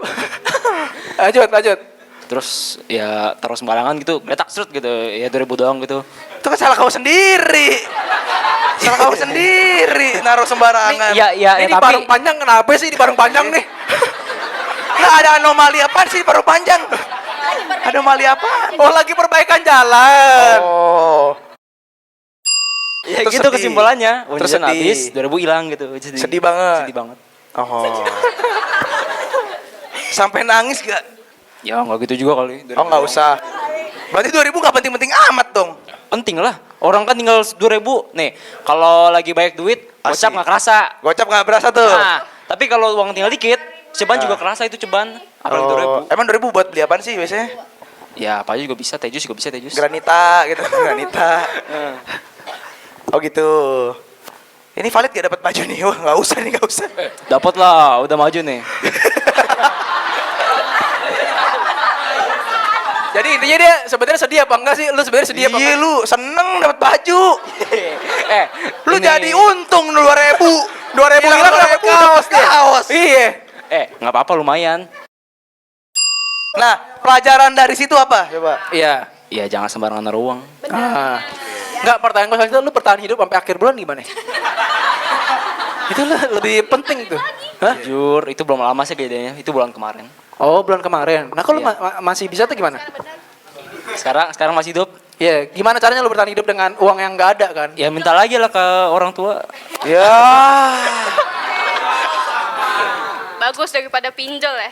lanjut. Terus ya taruh sembarangan gitu, geletak serut gitu, ya 2000 doang gitu. Itu kan salah kau sendiri. Salah kau sendiri naruh sembarangan. Iya, Ini di tapi parung panjang kenapa sih di parung panjang nih? Nah, ada anomali apa sih baru panjang? Anomali apa? Oh, lagi perbaikan jalan. Oh. ya Terus gitu sedih. kesimpulannya. Uang Terus jajan sedih. habis, 2000 hilang gitu. Sedih banget. Sedih banget. Oh. Sampai nangis gak? Ya nggak gitu juga kali. Oh, nggak usah. Berarti 2000 nggak penting-penting amat dong. Penting lah. Orang kan tinggal 2000. Nih, kalau lagi banyak duit, Asik. gocap nggak kerasa. Gocap nggak berasa tuh. Nah, tapi kalau uang tinggal dikit, ceban juga kerasa itu ceban. Apalagi 2000. Emang 2000 buat beli apaan sih biasanya? Ya, apa aja juga bisa, tejus juga bisa, tejus. Granita gitu, granita. Oh gitu. Ini valid gak dapat baju nih? Wah, nggak usah nih, nggak usah. Dapat lah, udah maju nih. Jadi intinya dia sebenarnya sedih apa enggak sih? Lu sebenarnya sedih apa Iya, enggak? lu seneng dapat baju. Lu ini- jadi untung 2000. 2000 hilang dapat kaos dia. Kaos. Iya. Nggak apa-apa lumayan. Nah, pelajaran dari situ apa? Coba. Iya. Ya jangan sembarangan naruh uang. Enggak, pertanyaan gue selanjutnya, lu bertahan hidup sampai akhir bulan gimana? Itu lebih penting tuh. Hah? Jujur, itu belum lama sih bedanya. Itu bulan kemarin. Oh, bulan kemarin. Nah, kalau Iya. masih bisa tuh gimana? Sekarang masih hidup. Iya, gimana caranya lu bertahan hidup dengan uang yang nggak ada kan? Ya minta lagi lah ke orang tua. Ya. Bagus daripada pinjol ya.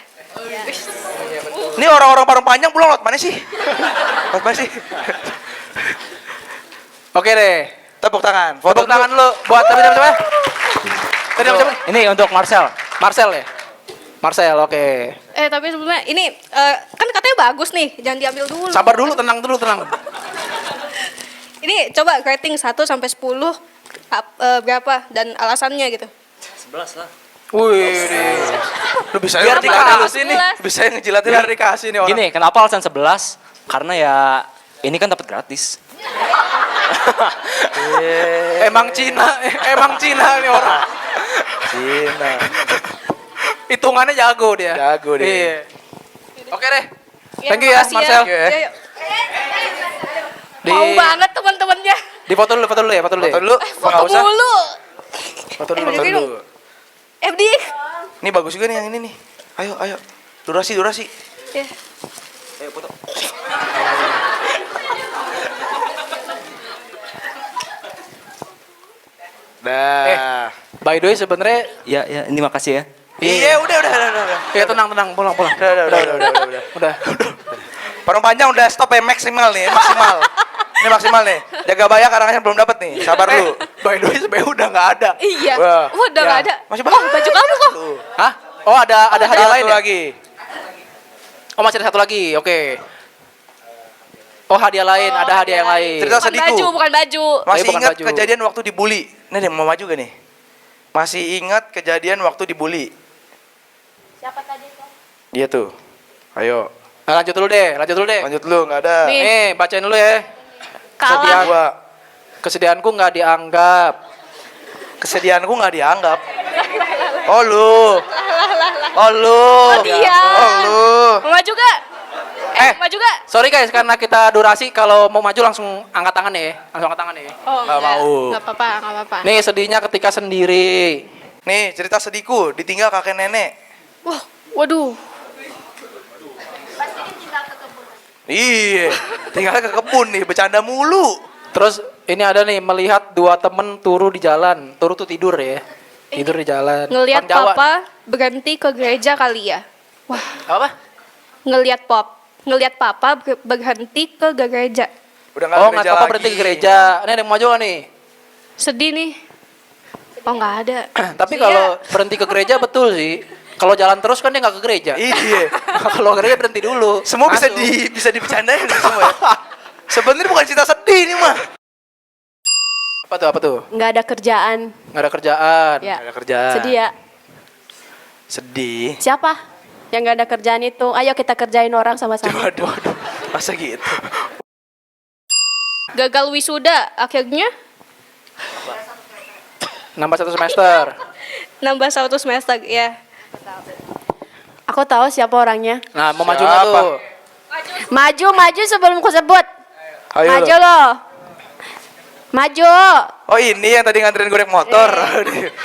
Ini orang-orang parung panjang pulang lewat mana sih? Lewat mana sih? Oke deh. Tepuk tangan. Foto Tepuk tangan lu buat tadi siapa? Tadi siapa? Ini untuk Marcel. Marcel ya? Marcel, oke. Tapi sebelumnya ini kan katanya bagus nih, jangan diambil dulu. Sabar dulu, tenang dulu, tenang. Ini coba rating 1 sampai 10 berapa dan alasannya gitu. 11 lah. Wih, Lu bisa biar ngejilatin lu. dikasih nih. Bisa ngejilatin Biar dikasih nih orang. Gini, kenapa alasan 11? Karena ya ini kan dapat gratis. Emang Cina nih orang. Cina. Hitungannya jago dia. Jago dia. Iya. Oke deh. Thank you ya, makasih Marcel. ya. Ya, yuk. Mau banget teman-temannya. Di foto dulu ya, foto dulu ya. Foto dulu. Foto Nggak usah. mulu. Foto dulu. Eh, Foto berdiri dulu. dong. FD. Ini bagus juga nih yang ini nih. Ayo. Durasi. Ya. Ayo foto. Udah. By the way sebenarnya Ya, ya, ini makasih ya. Iya, udah. ya tenang pulang. Udah. Parung panjang udah stop ya, maksimal nih, maksimal. Ini maksimal nih. Jaga bayar kadang-kadang belum dapat nih. Sabar lu. by the way sebenarnya udah nggak ada. Iya. Wah. Udah nggak ada. Masih Oh, baju kamu kok. Hah? Oh ada hadiah lain ya? lagi. Oh masih ada satu lagi, oke. Oh hadiah lain, ada hadiah yang lain. Cerita Bukan sedihku. baju, bukan baju. Masih bukan ingat baju. kejadian waktu dibully. Nih mau maju gak nih? Masih ingat kejadian waktu dibully. Siapa tadi tuh? Dia tuh. Ayo. Nah, lanjut dulu deh. Lanjut lu, nggak ada. Nih. Nih, bacain dulu ya. Kalah. Gua. Kesedihanku nggak dianggap. Kesedihanku nggak dianggap. Oh lu. Oh lu. Dia. Oh lu. Mau maju gak? Maju gak? Sorry guys, karena kita durasi, kalau mau maju langsung angkat tangan ya. Langsung angkat tangan ya. Oh, Nggak mau. Nggak apa-apa. Nih, sedihnya ketika sendiri. Nih cerita sedihku, ditinggal kakek nenek. Wah, waduh. Iya, tinggalnya ke kebun nih, bercanda mulu. Terus ini ada nih, melihat dua temen turu di jalan. Turu tuh tidur ya. Tidur di jalan. Ngelihat Orang Jawa. papa berhenti ke gereja kali ya. Wah, Apa? ngelihat papa berhenti ke gereja. Udah nggak Oh, gereja nggak apa-apa lagi. berhenti ke gereja. Ini ada yang mau maju nggak nih? Sedih nih. Oh, nggak ada. Tapi Iya. kalau berhenti ke gereja betul sih. Kalau jalan terus kan dia nggak ke gereja. Iya. Kalau ke gereja berhenti dulu. Semua Masuk. bisa dibicarain semua ya. Sebenarnya bukan cerita sedih nih mah. Apa tuh? Nggak ada kerjaan. Nggak ada kerjaan. Ya. Ada kerjaan. Sedih ya. Sedih. Siapa yang nggak ada kerjaan itu? Ayo kita kerjain orang sama-sama. Waduh. Masa gitu? Gagal wisuda, akhirnya Nambah satu semester. nambah 1 semester ya. Aku tahu siapa orangnya. Nah, mau maju nggak Siapa? tuh? Maju sebelum ku sebut. Ayo Maju lo. lo. Maju. Oh ini yang tadi nganterin goreng motor.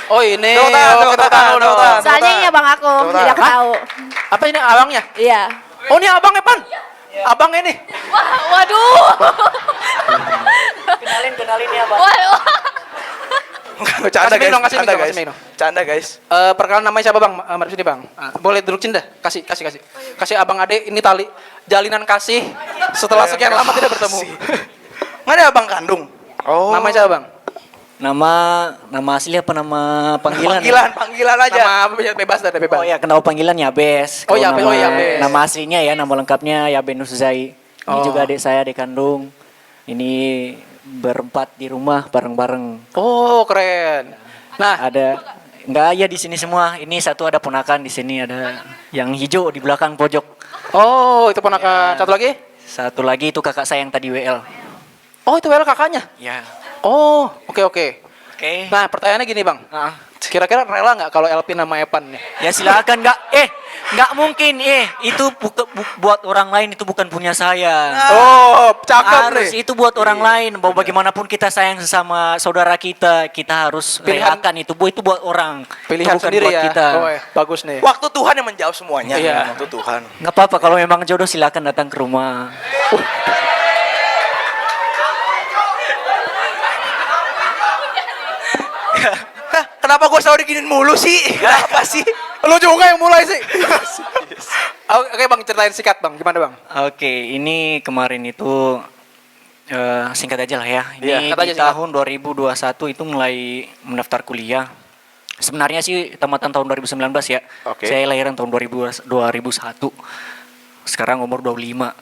Oh ini. Tepuk tangan, Oh, tepuk kita tangan, tahu tepuk dong. tangan. Soalnya ini abang aku, Tepuk jadi aku tangan. tahu. Apa ini abangnya? Iya. Oh ini abangnya Pan. Abang ini. Waduh. Kenalin ya, Bang. Waduh. Canda Kasih guys, minum, kasih canda minum, guys. kasih minum. Canda guys. Perkenalan namanya siapa bang? Mari sini bang. Boleh duduk sini dah. Kasih. Kasih abang ade ini tali jalinan kasih setelah sekian lama tidak bertemu. Mana abang kandung? Oh. Namanya siapa bang? Nama asli apa nama panggilan? Panggilan aja. Nama bebas dah bebas. Oh ya, kenal panggilan Yabes. Oh, Kalau Yabes, nama, oh, Yabes. Nama aslinya ya, nama lengkapnya Yaben Nusuzai. Ini Oh. juga adik saya, adik kandung. Ini berempat di rumah bareng-bareng. Oh keren. Nah Ada enggak ya di sini semua. Ini satu ada ponakan di sini, ada yang hijau di belakang pojok. oh itu ponakan. Satu lagi? Satu lagi itu kakak saya yang tadi WL. Oh itu Wel kakaknya. Ya. Oh oke. Oke. Nah pertanyaannya gini bang. Ah. Kira-kira rela nggak kalau LP nama Epan nih? Ya silakan nggak mungkin itu buat orang lain, itu bukan punya saya. Oh cakep Harus nih. itu buat orang lain. Bahwa bagaimanapun kita sayang sesama saudara kita, kita harus Pilihan- relakan itu. Itu buat orang. Pilihan Itu bukan sendiri buat ya. kita. Oh bagus nih. Waktu Tuhan yang menjawab semuanya. Iya. Waktu Tuhan. Nggak apa-apa kalau memang jodoh silakan datang ke rumah. Hah, kenapa gue selalu diginin mulu sih? Kenapa sih? Lu juga yang mulai sih. Oke bang ceritain sikat bang. Gimana bang? Oke, ini kemarin itu singkat aja lah ya. Ini Iya, kata aja di singkat. tahun 2021 itu mulai mendaftar kuliah. Sebenarnya sih tamatan tahun 2019 ya. Oke. Saya lahiran tahun 2001. Sekarang umur 25.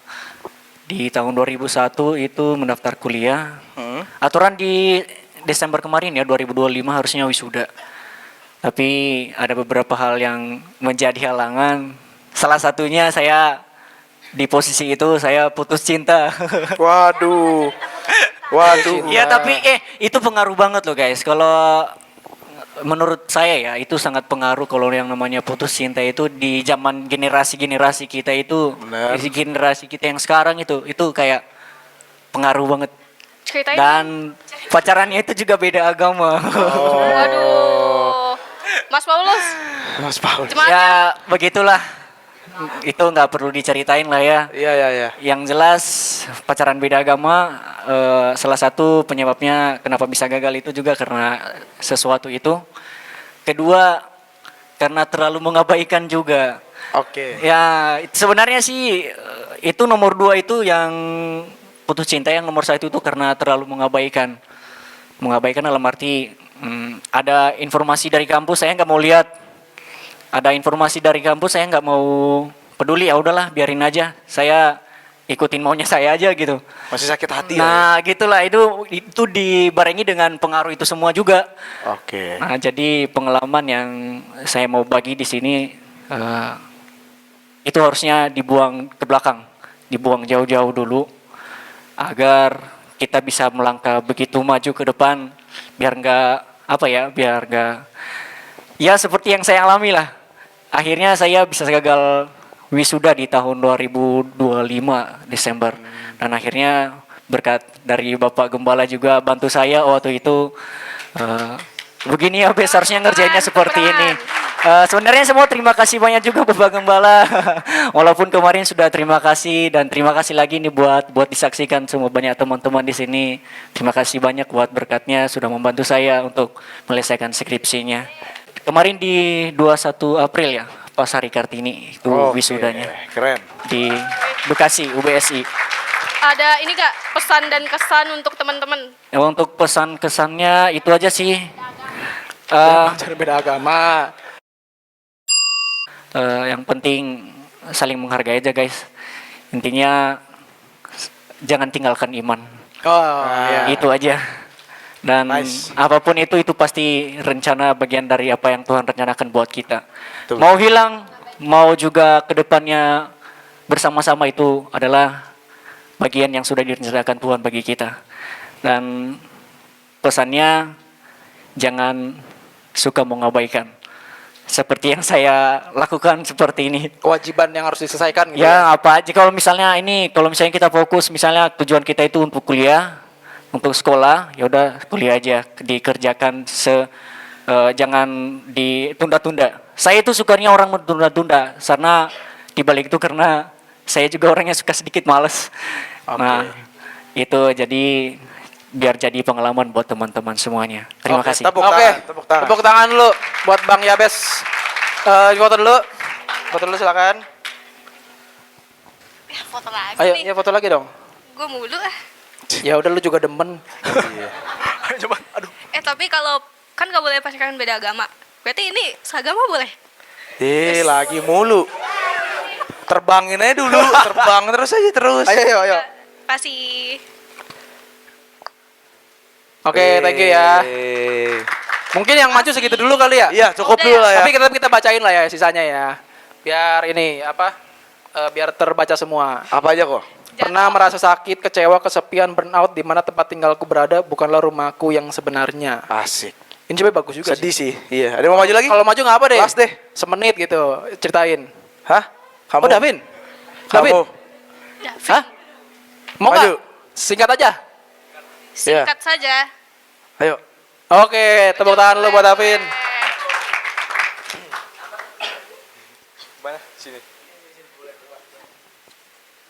Di tahun 2001 itu mendaftar kuliah. Aturan di Desember kemarin ya 2025 harusnya wisuda. Tapi ada beberapa hal yang menjadi halangan. Salah satunya saya di posisi itu saya putus cinta. Waduh. Waduh. Ya tapi itu pengaruh banget loh guys. Kalau menurut saya ya itu sangat pengaruh kalau yang namanya putus cinta itu di zaman generasi kita itu, Benar. di generasi kita yang sekarang itu kayak pengaruh banget. Ceritain. Dan pacarannya itu juga beda agama. Waduh. Mas Paulus. Mas Paul. Gimana? Ya begitulah. itu nggak perlu diceritain lah ya. Iya, iya, iya. Yang jelas pacaran beda agama salah satu penyebabnya kenapa bisa gagal itu juga karena sesuatu itu. Kedua karena terlalu mengabaikan juga. Oke. Ya sebenarnya sih itu nomor 2 itu yang putus cinta, yang nomor 1 itu karena terlalu mengabaikan. Mengabaikan dalam arti ada informasi dari kampus saya nggak mau lihat. Ada informasi dari kampus saya nggak mau peduli, ya udahlah biarin aja. Saya ikutin maunya saya aja gitu. Masih sakit hati ya? Nah, gitulah itu dibarengi dengan pengaruh itu semua juga. Oke. Nah, jadi pengalaman yang saya mau bagi di sini itu harusnya dibuang ke belakang, dibuang jauh-jauh dulu agar kita bisa melangkah begitu maju ke depan, biar nggak ya seperti yang saya alami lah. Akhirnya saya bisa gagal wisuda di tahun 2025 Desember, dan akhirnya berkat dari Bapak Gembala juga bantu saya waktu itu. Begini ya, seharusnya ngerjainnya seperti ini. Sebenarnya semua terima kasih banyak juga Bapak Gembala. Walaupun kemarin sudah terima kasih, dan terima kasih lagi nih buat disaksikan semua banyak teman-teman di sini. Terima kasih banyak buat berkatnya sudah membantu saya untuk menyelesaikan skripsinya. Kemarin di 21 April ya, Pak Sari Kartini itu wisudanya Keren. di Bekasi UBSI. Ada ini Kak, pesan dan kesan untuk teman-teman. Ya, untuk pesan kesannya itu aja sih. Pacaran beda agama. Yang penting saling menghargai aja guys. Intinya jangan tinggalkan iman. Oh, iya. Itu aja. Dan Nice. apapun itu pasti rencana bagian dari apa yang Tuhan rencanakan buat kita. Betul. Mau hilang, mau juga kedepannya bersama-sama, itu adalah bagian yang sudah direncanakan Tuhan bagi kita. Dan pesannya jangan suka mengabaikan. Seperti yang saya lakukan seperti ini. Kewajiban yang harus diselesaikan gitu. Ya apa aja, kalau misalnya kita fokus, misalnya tujuan kita itu untuk kuliah, untuk sekolah, ya udah kuliah aja, dikerjakan jangan ditunda-tunda. Saya itu sukanya orang mentunda-tunda, karena dibalik itu karena saya juga orangnya suka sedikit males. Nah, itu jadi biar jadi pengalaman buat teman-teman semuanya. Terima Oke, kasih. tepuk Oke, tangan, tepuk tangan. tepuk tangan dulu buat Bang Yabes. Foto dulu. Foto dulu silakan. Foto lagi Ayo, nih. ya foto lagi dong. Gue mulu ah. Ya udah, lu juga demen. Coba, aduh. Tapi kalau kan gak boleh pacaran beda agama. Berarti ini seagama boleh? Lagi mulu. Terbangin aja dulu, terbang terus aja terus. Ayo. Kasih. Oke, thank you ya. Mungkin yang maju segitu dulu kali ya. Iya, cukup Udah dulu ya. lah ya. Tapi kita bacain lah ya sisanya ya. Biar ini biar terbaca semua. Apa aja kok? Pernah merasa sakit, kecewa, kesepian, burnout di mana tempat tinggalku berada bukanlah rumahku yang sebenarnya. Asik. Ini coba bagus juga Sedih sih. Iya. Ada yang mau maju lagi? Kalau maju nggak apa deh. Last deh. Semenit gitu, ceritain. Hah? Oh, Davin. Davin. Kamu. Hah? Mau Maju. nggak? Singkat aja. Singkat saja. Ayo. Oke, tepuk tangan lu buat Davin. Mana? Sini.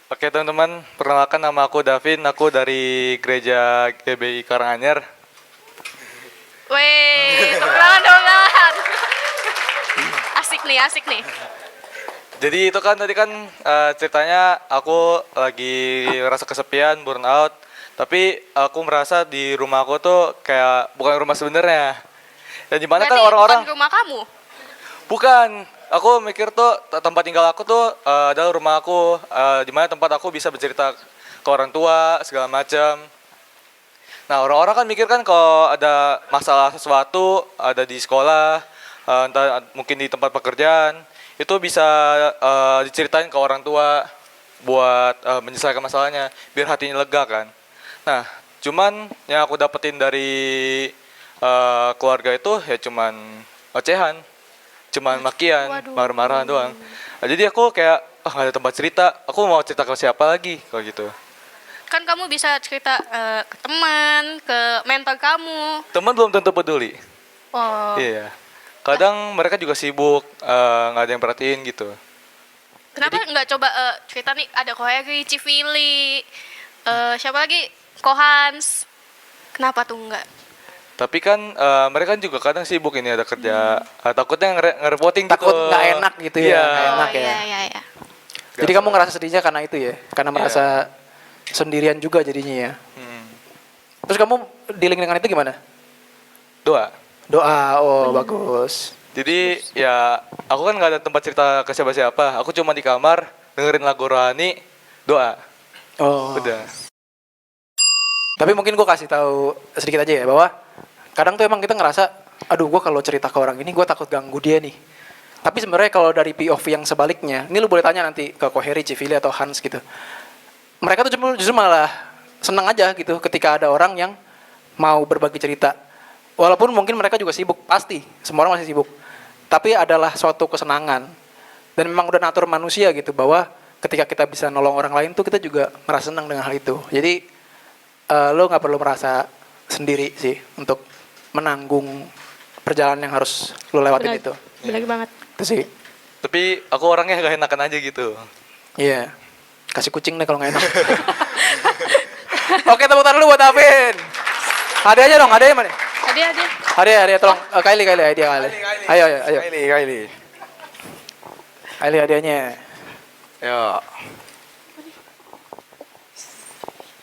Oke teman-teman, perkenalkan nama aku Davin, aku dari Gereja GBI Karanganyar. Weh, tepuk-tangan. Asik nih. Jadi itu kan tadi kan ceritanya aku lagi merasa kesepian, burnout. Tapi aku merasa di rumah aku tuh kayak bukan rumah sebenarnya. Dan di mana kan Berarti orang-orang bukan rumah kamu? bukan. Aku mikir tuh tempat tinggal aku tuh adalah rumah aku, di mana tempat aku bisa bercerita ke orang tua segala macam. Nah orang-orang kan mikir kan kalau ada masalah sesuatu ada di sekolah, entah mungkin di tempat pekerjaan, itu bisa diceritain ke orang tua buat menyelesaikan masalahnya, biar hatinya lega kan. Nah cuman yang aku dapetin dari keluarga itu ya cuman ocehan, cuman makian, marah-marahan doang. Nah, jadi aku kayak nggak ada tempat cerita, aku mau cerita ke siapa lagi kalau gitu. Kan kamu bisa cerita ke teman, ke mentor kamu. Teman belum tentu peduli. Oh. Iya. Kadang mereka juga sibuk, nggak ada yang perhatiin gitu. Kenapa nggak coba cerita nih, ada Koheri, Civili, siapa lagi? Kohans. Kenapa tuh enggak? Tapi kan mereka kan juga kadang sibuk ini ada kerja. Takutnya ngerepotin gitu. Takut nggak enak gitu ya, Iya. nggak enak ya. Iya. Jadi kamu ngerasa sedihnya karena itu ya, karena merasa sendirian juga jadinya ya. Terus kamu dealing dengan itu gimana? Doa. Doa, oh bagus. Jadi ya aku kan nggak ada tempat cerita ke siapa-siapa. Aku cuma di kamar dengerin lagu rohani, doa. Oh. Udah. Tapi mungkin gue kasih tahu sedikit aja ya bahwa kadang tuh emang kita ngerasa, aduh gue kalau cerita ke orang ini gue takut ganggu dia nih. Tapi sebenarnya kalau dari POV yang sebaliknya, ini lu boleh tanya nanti ke Koheri, Civili atau Hans gitu. Mereka tuh justru malah senang aja gitu ketika ada orang yang mau berbagi cerita. Walaupun mungkin mereka juga sibuk, pasti semua orang masih sibuk. Tapi adalah suatu kesenangan. Dan memang udah natur manusia gitu bahwa ketika kita bisa nolong orang lain tuh kita juga merasa senang dengan hal itu. Jadi lo nggak perlu merasa sendiri sih untuk menanggung perjalanan yang harus lo lewatin Benar. itu. Benar banget. Itu sih. Tapi aku orangnya gak enakan aja gitu. Iya. Kasih kucing deh kalau nggak enak. Oke, tepuk tangan dulu buat Afin. Hadiahnya dong, hadiahnya mana? Hadiah, tolong. Kylie, hadiah Kylie. Ayo. Kylie. Kylie hadiahnya. Yo.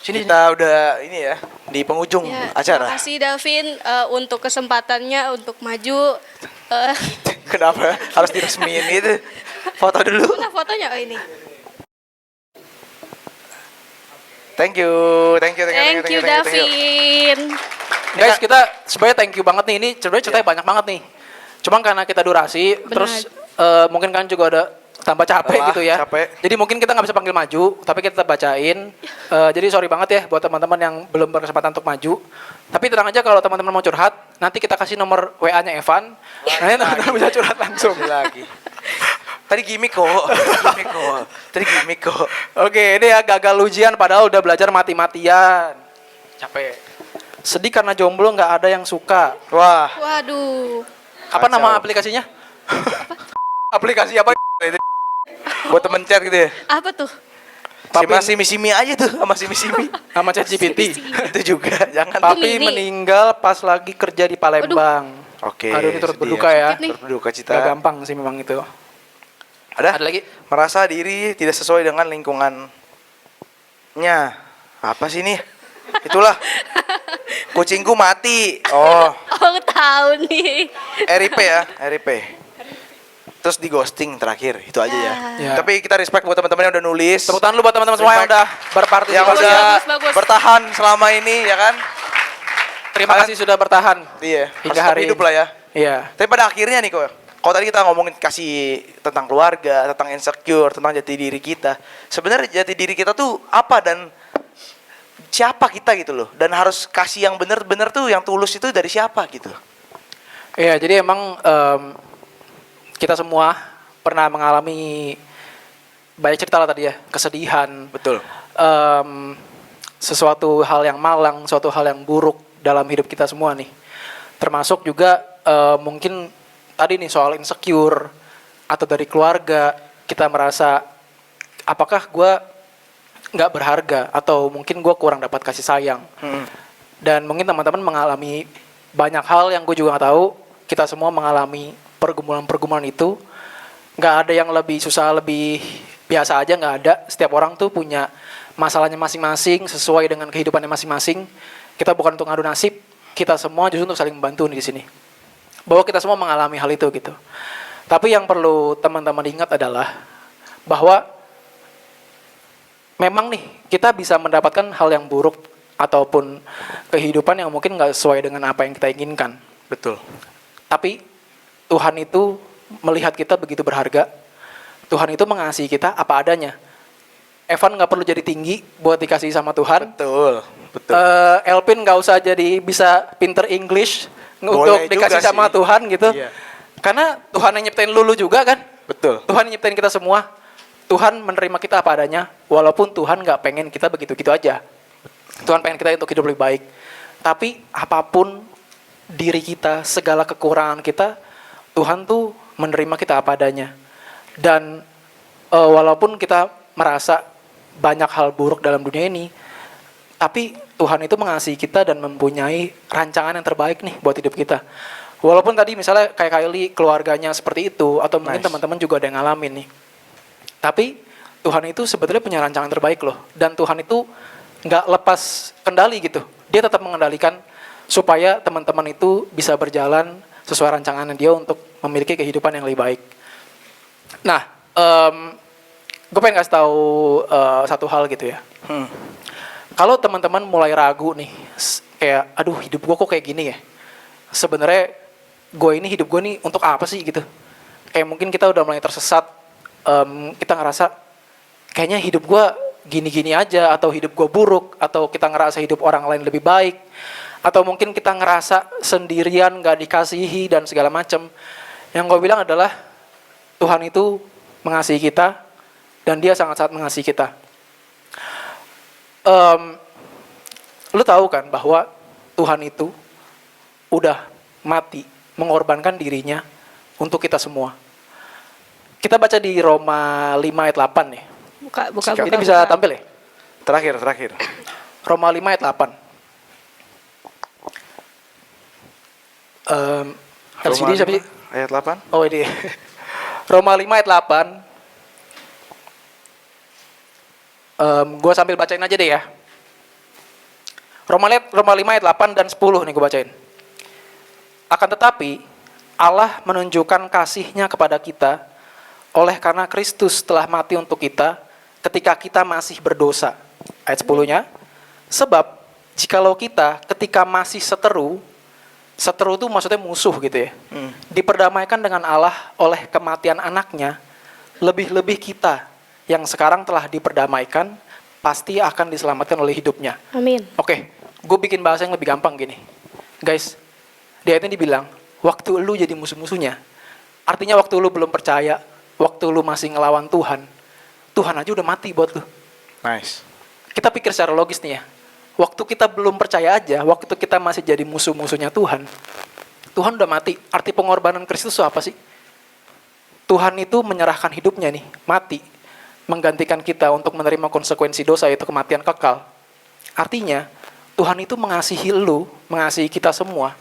Kita udah ini ya di penghujung Ya, acara. Terima kasih Davin untuk kesempatannya untuk maju. Kenapa harus diresmiin gitu? Foto dulu. Mana fotonya? Oh ini. Thank you. Thank you Davin. Guys, kita sebenarnya thank you banget nih. Ini sebenarnya ceritanya banyak banget nih. Cuma karena kita durasi, Benar. terus mungkin kan juga ada tambah capek Lelah, gitu ya. capek. Jadi mungkin kita nggak bisa panggil maju, tapi kita tetap bacain. Jadi sorry banget ya buat teman-teman yang belum berkesempatan untuk maju. Tapi tenang aja kalau teman-teman mau curhat, nanti kita kasih nomor WA-nya Evan. Nanti teman-teman bisa curhat langsung. Lagi. Tadi gimmick kok. Tadi gimmick kok. Oke, ini ya gagal ujian padahal udah belajar mati-matian. Capek. Sedih karena jomblo nggak ada yang suka. Wah. Waduh. Apa Kacau. nama aplikasinya? Aplikasi apa? Buat temen chat gitu ya. Apa tuh? Sama simi-simi aja tuh sama simi-simi. Sama ChatGPT. Itu juga jangan. Papi Mini. meninggal pas lagi kerja di Palembang. Oke. Aduh, ini turut sedih berduka ya. Sakit nih. Berduka cita. Gak gampang sih memang itu. Ada lagi? merasa diri tidak sesuai dengan lingkungannya. Apa sih ini? Itulah. Kucingku mati. Oh, Oh tahu nih. RIP ya, RIP. Terus di ghosting terakhir, itu aja ya. Ya. Tapi kita respect buat teman-teman yang udah nulis. Tepuk tangan lu buat teman-teman semua yang Respect. udah berpartisipasi. Yang udah bagus. bertahan selama ini ya kan? Terima kasih sudah bertahan. Iya, Hingga harus tetap hari hidup lah ya. Iya. Tapi pada akhirnya nih kok, kalau tadi kita ngomongin kasih tentang keluarga, tentang insecure, tentang jati diri kita. Sebenarnya jati diri kita tuh apa dan siapa kita gitu loh. Dan harus kasih yang benar-benar tuh, yang tulus itu dari siapa gitu. Iya, jadi emang kita semua pernah mengalami banyak cerita lah tadi ya, kesedihan, Betul. sesuatu hal yang malang, suatu hal yang buruk dalam hidup kita semua nih. Termasuk juga mungkin tadi nih soal insecure atau dari keluarga kita merasa apakah gue nggak berharga atau mungkin gue kurang dapat kasih sayang. Dan mungkin teman-teman mengalami banyak hal yang gue juga nggak tahu. Kita semua mengalami pergumulan-pergumulan itu. Nggak ada yang lebih susah, lebih biasa aja, nggak ada. Setiap orang tuh punya masalahnya masing-masing sesuai dengan kehidupannya masing-masing. Kita bukan untuk ngadu nasib, kita semua justru untuk saling membantu nih di sini. Bahwa kita semua mengalami hal itu gitu. Tapi yang perlu teman-teman ingat adalah bahwa memang nih kita bisa mendapatkan hal yang buruk ataupun kehidupan yang mungkin nggak sesuai dengan apa yang kita inginkan. Betul. Tapi Tuhan itu melihat kita begitu berharga. Tuhan itu mengasihi kita apa adanya. Evan nggak perlu jadi tinggi buat dikasih sama Tuhan. Betul. Betul. Elpin nggak usah jadi bisa pinter English Boleh untuk juga dikasih sama sih. Tuhan gitu. Iya. Karena Tuhan yang nyiptain lulu juga kan. Betul. Tuhan yang nyiptain kita semua. Tuhan menerima kita apa adanya. Walaupun Tuhan nggak pengen kita begitu-gitu aja. Tuhan pengen kita untuk hidup lebih baik. Tapi apapun diri kita, segala kekurangan kita, Tuhan tuh menerima kita apa adanya. Dan walaupun kita merasa banyak hal buruk dalam dunia ini, tapi Tuhan itu mengasihi kita dan mempunyai rancangan yang terbaik nih buat hidup kita. Walaupun tadi misalnya kayak Kylie keluarganya seperti itu, atau mungkin teman-teman juga ada yang ngalamin nih. Tapi Tuhan itu sebetulnya punya rancangan terbaik loh. Dan Tuhan itu nggak lepas kendali gitu. Dia tetap mengendalikan supaya teman-teman itu bisa berjalan sesuai rancangannya dia untuk memiliki kehidupan yang lebih baik. Nah, gue pengen kasih tahu satu hal gitu ya. Kalau teman-teman mulai ragu nih, kayak aduh hidup gue kok kayak gini ya. Sebenarnya hidup gue nih untuk apa sih gitu. Kayak mungkin kita udah mulai tersesat, kita ngerasa kayaknya hidup gue gini-gini aja, atau hidup gue buruk, atau kita ngerasa hidup orang lain lebih baik, atau mungkin kita ngerasa sendirian, gak dikasihi dan segala macam. Yang gue bilang adalah Tuhan itu mengasihi kita dan Dia sangat-sangat mengasihi kita. Lu tahu kan bahwa Tuhan itu udah mati, mengorbankan dirinya untuk kita semua. Kita baca di Roma 5 ayat 8 nih. Buka. Ini bisa tampil ya? Terakhir. Roma 5 ayat 8. LCD siapa sih? Ayat 8. Oh ini. Roma 5 ayat 8. Gue sambil bacain aja deh ya. Roma 5 ayat 8 dan 10 nih gue bacain. Akan tetapi Allah menunjukkan kasih-Nya kepada kita oleh karena Kristus telah mati untuk kita ketika kita masih berdosa. Ayat 10-nya. Sebab jikalau kita ketika masih seteru itu maksudnya musuh gitu ya. Diperdamaikan dengan Allah oleh kematian anaknya, lebih-lebih kita yang sekarang telah diperdamaikan pasti akan diselamatkan oleh hidupnya. Amin. Oke, gue bikin bahasa yang lebih gampang gini. Guys, di ayat ini dibilang, waktu lu jadi musuh-musuhnya, artinya waktu lu belum percaya, waktu lu masih ngelawan Tuhan, Tuhan aja udah mati buat lu. Nice. Kita pikir secara logis nih ya. Waktu kita belum percaya aja, waktu kita masih jadi musuh-musuhnya Tuhan, Tuhan udah mati. Arti pengorbanan Kristus itu apa sih? Tuhan itu menyerahkan hidupnya nih, mati, menggantikan kita untuk menerima konsekuensi dosa, yaitu kematian kekal. Artinya, Tuhan itu mengasihi lu, mengasihi kita semua,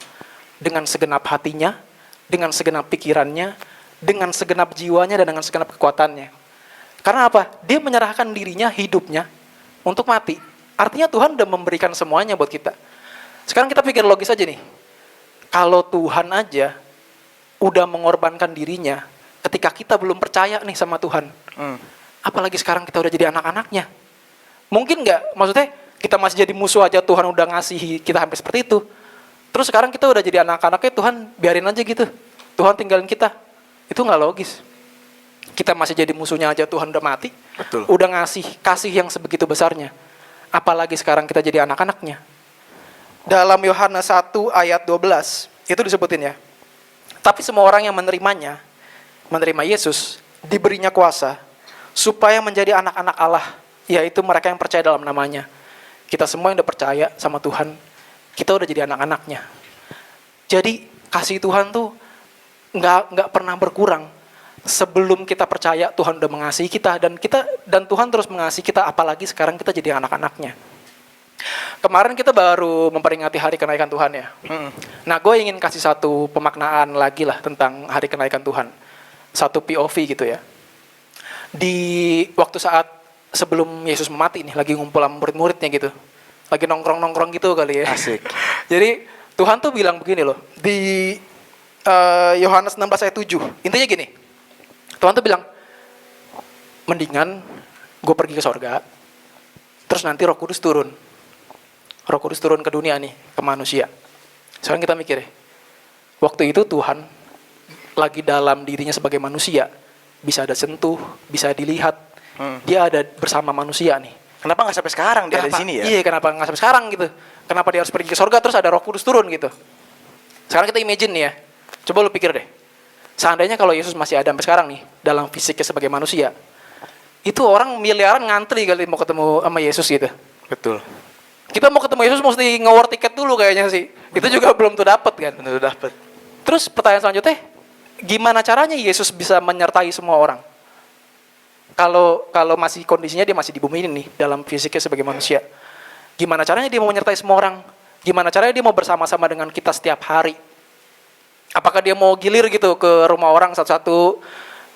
dengan segenap hatinya, dengan segenap pikirannya, dengan segenap jiwanya, dan dengan segenap kekuatannya. Karena apa? Dia menyerahkan dirinya, hidupnya, untuk mati. Artinya Tuhan udah memberikan semuanya buat kita. Sekarang kita pikir logis aja nih. Kalau Tuhan aja udah mengorbankan dirinya ketika kita belum percaya nih sama Tuhan. Apalagi sekarang kita udah jadi anak-anaknya. Mungkin nggak? Maksudnya kita masih jadi musuh aja Tuhan udah ngasihi kita sampai seperti itu. Terus sekarang kita udah jadi anak-anaknya, Tuhan biarin aja gitu. Tuhan tinggalin kita. Itu nggak logis. Kita masih jadi musuhnya aja Tuhan udah mati. Betul. Udah ngasih kasih yang sebegitu besarnya. Apalagi sekarang kita jadi anak-anaknya. Dalam Yohanes 1 ayat 12, itu disebutin ya. Tapi semua orang yang menerima Yesus, diberinya kuasa, supaya menjadi anak-anak Allah, yaitu mereka yang percaya dalam namanya. Kita semua yang udah percaya sama Tuhan, kita udah jadi anak-anaknya. Jadi kasih Tuhan tuh nggak pernah berkurang. Sebelum kita percaya Tuhan udah mengasihi kita, dan Tuhan terus mengasihi kita, apalagi sekarang kita jadi anak-anaknya. Kemarin kita baru memperingati hari kenaikan Tuhan ya. Nah, gue ingin kasih satu pemaknaan lagi lah tentang hari kenaikan Tuhan. Satu POV gitu ya. Di waktu saat sebelum Yesus mati nih, lagi ngumpul sama murid-muridnya gitu. Lagi nongkrong-nongkrong gitu kali ya. Asik. Jadi Tuhan tuh bilang begini loh. Di Yohanes 16 ayat 7. Intinya gini. Tuhan tuh bilang, mendingan gue pergi ke sorga, terus nanti Roh Kudus turun. Roh Kudus turun ke dunia nih, ke manusia. Sekarang kita mikir ya, waktu itu Tuhan lagi dalam dirinya sebagai manusia, bisa ada sentuh, bisa dilihat, dia ada bersama manusia nih. Kenapa nggak sampai sekarang dia ada di sini ya? Iya, kenapa nggak sampai sekarang gitu? Kenapa dia harus pergi ke sorga terus ada Roh Kudus turun gitu? Sekarang kita imagine nih ya, coba lu pikir deh. Seandainya kalau Yesus masih ada sampai sekarang nih, dalam fisiknya sebagai manusia, itu orang miliaran ngantri kali mau ketemu sama Yesus gitu. Betul. Kita mau ketemu Yesus mesti nge-war tiket dulu kayaknya sih. Itu juga belum tuh dapet kan. Betul dapet. Terus pertanyaan selanjutnya, gimana caranya Yesus bisa menyertai semua orang? kalau masih kondisinya dia masih di bumi ini nih, dalam fisiknya sebagai manusia. Gimana caranya dia mau menyertai semua orang? Gimana caranya dia mau bersama-sama dengan kita setiap hari? Apakah dia mau gilir gitu ke rumah orang satu-satu?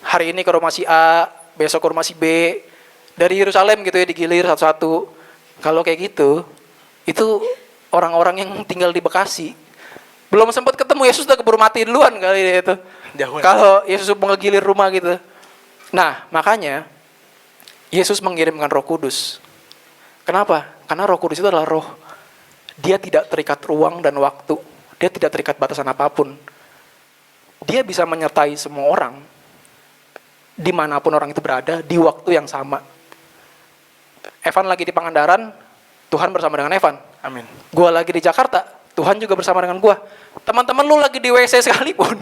Hari ini ke rumah si A, besok ke rumah si B. Dari Yerusalem gitu ya, digilir satu-satu. Kalau kayak gitu, itu orang-orang yang tinggal di Bekasi. Belum sempat ketemu Yesus udah keburu mati duluan kali dia itu. Kalau Yesus mau ngegilir rumah gitu. Nah, makanya Yesus mengirimkan Roh Kudus. Kenapa? Karena Roh Kudus itu adalah roh. Dia tidak terikat ruang dan waktu. Dia tidak terikat batasan apapun. Dia bisa menyertai semua orang dimanapun orang itu berada di waktu yang sama. Evan lagi di Pangandaran, Tuhan bersama dengan Evan. Amin. Gua lagi di Jakarta, Tuhan juga bersama dengan gua. Teman-teman lu lagi di WC sekalipun,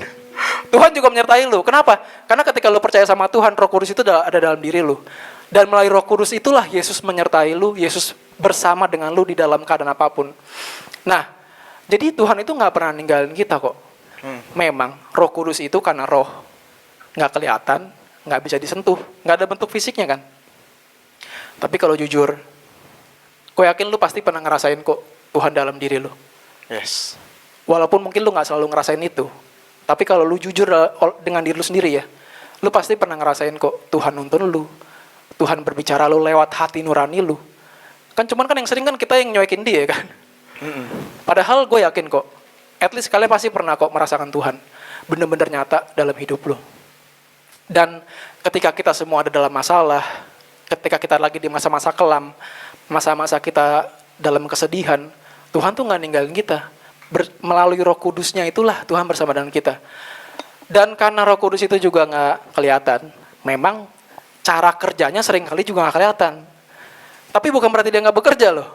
Tuhan juga menyertai lu. Kenapa? Karena ketika lu percaya sama Tuhan, Roh Kudus itu ada dalam diri lu. Dan melalui Roh Kudus itulah Yesus menyertai lu, Yesus bersama dengan lu di dalam keadaan apapun. Nah, jadi Tuhan itu nggak pernah ninggalin kita kok. Memang Roh Kudus itu karena roh, nggak kelihatan, nggak bisa disentuh, nggak ada bentuk fisiknya kan. Tapi kalau jujur, gue yakin lu pasti pernah ngerasain kok Tuhan dalam diri lu. Yes. Walaupun mungkin lu nggak selalu ngerasain itu, tapi kalau lu jujur dengan diri lu sendiri ya, lu pasti pernah ngerasain kok Tuhan nuntun lu, Tuhan berbicara lu lewat hati nurani lu. Kan cuman kan yang sering kan kita yang nyuekin dia kan. Padahal gue yakin kok, at least kalian pasti pernah kok merasakan Tuhan bener-bener nyata dalam hidup lu. Dan ketika kita semua ada dalam masalah, ketika kita lagi di masa-masa kelam, masa-masa kita dalam kesedihan, Tuhan tuh nggak ninggalin kita. Melalui Roh Kudusnya itulah Tuhan bersama dengan kita. Dan karena Roh Kudus itu juga nggak kelihatan, memang cara kerjanya seringkali juga nggak kelihatan. Tapi bukan berarti dia nggak bekerja loh.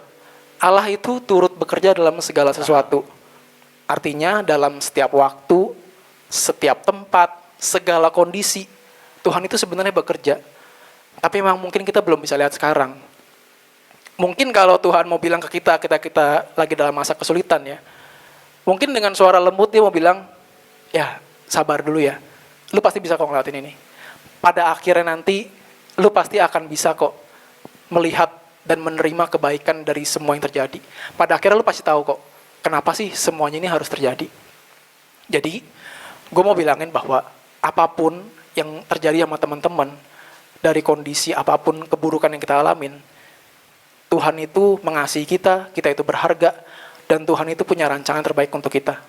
Allah itu turut bekerja dalam segala sesuatu. Artinya dalam setiap waktu, setiap tempat, segala kondisi, Tuhan itu sebenarnya bekerja. Tapi memang mungkin kita belum bisa lihat sekarang. Mungkin kalau Tuhan mau bilang ke kita lagi dalam masa kesulitan ya, mungkin dengan suara lembut dia mau bilang, ya sabar dulu ya, lu pasti bisa kok ngeliatin ini. Pada akhirnya nanti, lu pasti akan bisa kok melihat dan menerima kebaikan dari semua yang terjadi. Pada akhirnya lu pasti tahu kok, kenapa sih semuanya ini harus terjadi. Jadi, gue mau bilangin bahwa apapun yang terjadi sama teman-teman, dari kondisi apapun keburukan yang kita alamin, Tuhan itu mengasihi kita itu berharga, dan Tuhan itu punya rancangan terbaik untuk kita.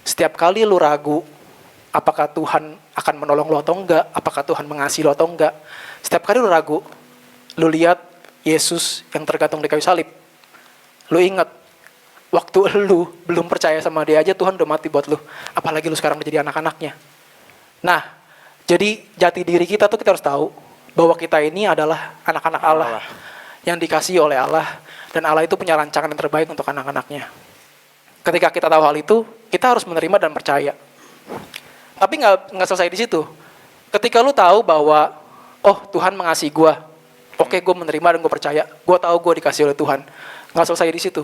Setiap kali lu ragu, apakah Tuhan akan menolong lu atau enggak, apakah Tuhan mengasihi lu atau enggak, setiap kali lu ragu, lu lihat Yesus yang tergantung di kayu salib. Lu ingat, waktu lu belum percaya sama dia aja, Tuhan udah mati buat lu. Apalagi lu sekarang menjadi anak-anaknya. Nah, jadi jati diri kita tuh kita harus tahu, bahwa kita ini adalah anak-anak Allah. Yang dikasihi oleh Allah, dan Allah itu punya rancangan yang terbaik untuk anak-anaknya. Ketika kita tahu hal itu, kita harus menerima dan percaya. Tapi nggak selesai di situ. Ketika lu tahu bahwa, oh Tuhan mengasihi gue, oke gue menerima dan gue percaya, gue tahu gue dikasihi oleh Tuhan. Nggak selesai di situ.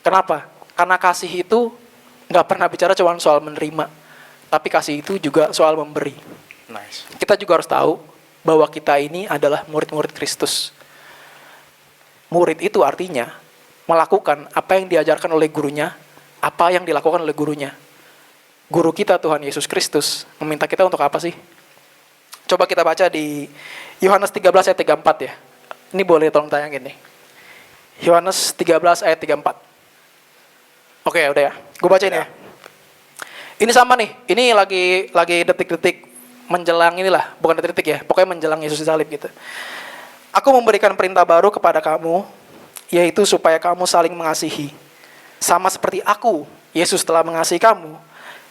Kenapa? Karena kasih itu nggak pernah bicara cuma soal menerima, tapi kasih itu juga soal memberi. Nice. Kita juga harus tahu bahwa kita ini adalah murid-murid Kristus. Murid itu artinya melakukan apa yang diajarkan oleh gurunya, apa yang dilakukan oleh gurunya. Guru kita Tuhan Yesus Kristus meminta kita untuk apa sih? Coba kita baca di Yohanes 13 ayat 34 ya. Ini boleh tolong tayangin nih. Yohanes 13 ayat 34. Oke, udah ya. Gue bacain ya. Ini sama nih. Ini lagi detik-detik menjelang inilah, bukan detik-detik ya. Pokoknya menjelang Yesus disalib gitu. Aku memberikan perintah baru kepada kamu, yaitu supaya kamu saling mengasihi. Sama seperti aku, Yesus telah mengasihi kamu,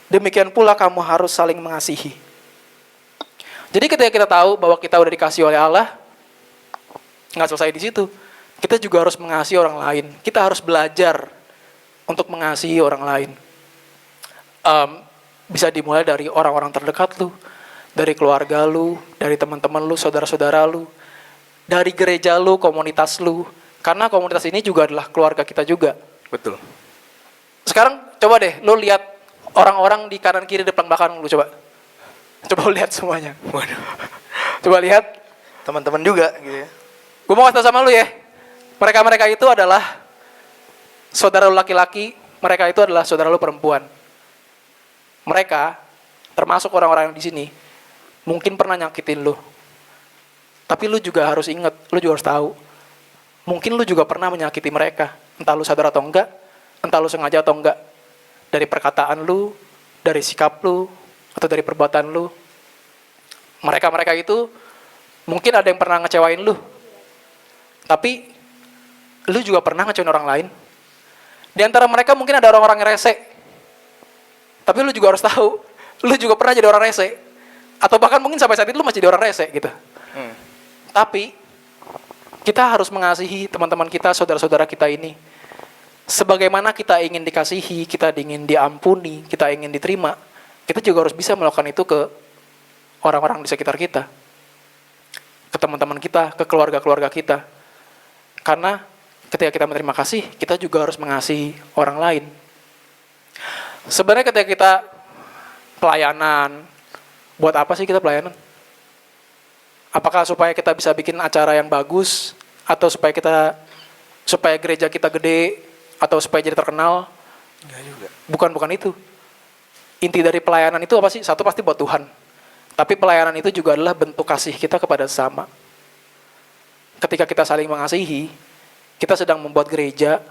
demikian pula kamu harus saling mengasihi. Jadi ketika kita tahu bahwa kita udah dikasihi oleh Allah, nggak selesai di situ. Kita juga harus mengasihi orang lain. Kita harus belajar untuk mengasihi orang lain. Bisa dimulai dari orang-orang terdekat lu, dari keluarga lu, dari teman-teman lu, saudara-saudara lu, dari gereja lu, komunitas lu. Karena komunitas ini juga adalah keluarga kita juga. Betul. Sekarang coba deh, lu lihat orang-orang di kanan kiri depan belakang lu coba. Coba lu lihat semuanya. Waduh. Coba lihat teman-teman juga gitu ya. Gue mau kasih tau sama lu ya. Mereka-mereka itu adalah saudara lu laki-laki, mereka itu adalah saudara lu perempuan. Mereka, termasuk orang-orang yang di sini, mungkin pernah nyakitin lu. Tapi lu juga harus ingat, lu juga harus tahu. Mungkin lu juga pernah menyakiti mereka. Entah lu sadar atau enggak, entah lu sengaja atau enggak. Dari perkataan lu, dari sikap lu, atau dari perbuatan lu. Mereka-mereka itu, mungkin ada yang pernah ngecewain lu. Tapi, lu juga pernah ngecewain orang lain. Di antara mereka mungkin ada orang-orang yang rese. Tapi lu juga harus tahu, lu juga pernah jadi orang rese. Atau bahkan mungkin sampai saat itu lu masih jadi orang rese gitu. Tapi, kita harus mengasihi teman-teman kita, saudara-saudara kita ini. Sebagaimana kita ingin dikasihi, kita ingin diampuni, kita ingin diterima, kita juga harus bisa melakukan itu ke orang-orang di sekitar kita. Ke teman-teman kita, ke keluarga-keluarga kita. Karena ketika kita menerima kasih, kita juga harus mengasihi orang lain. Sebenarnya ketika kita pelayanan, buat apa sih kita pelayanan? Apakah supaya kita bisa bikin acara yang bagus, atau supaya gereja kita gede, atau supaya jadi terkenal? Enggak juga. Bukan itu. Inti dari pelayanan itu apa sih? Satu pasti buat Tuhan. Tapi pelayanan itu juga adalah bentuk kasih kita kepada sesama. Ketika kita saling mengasihi, kita sedang membuat gereja,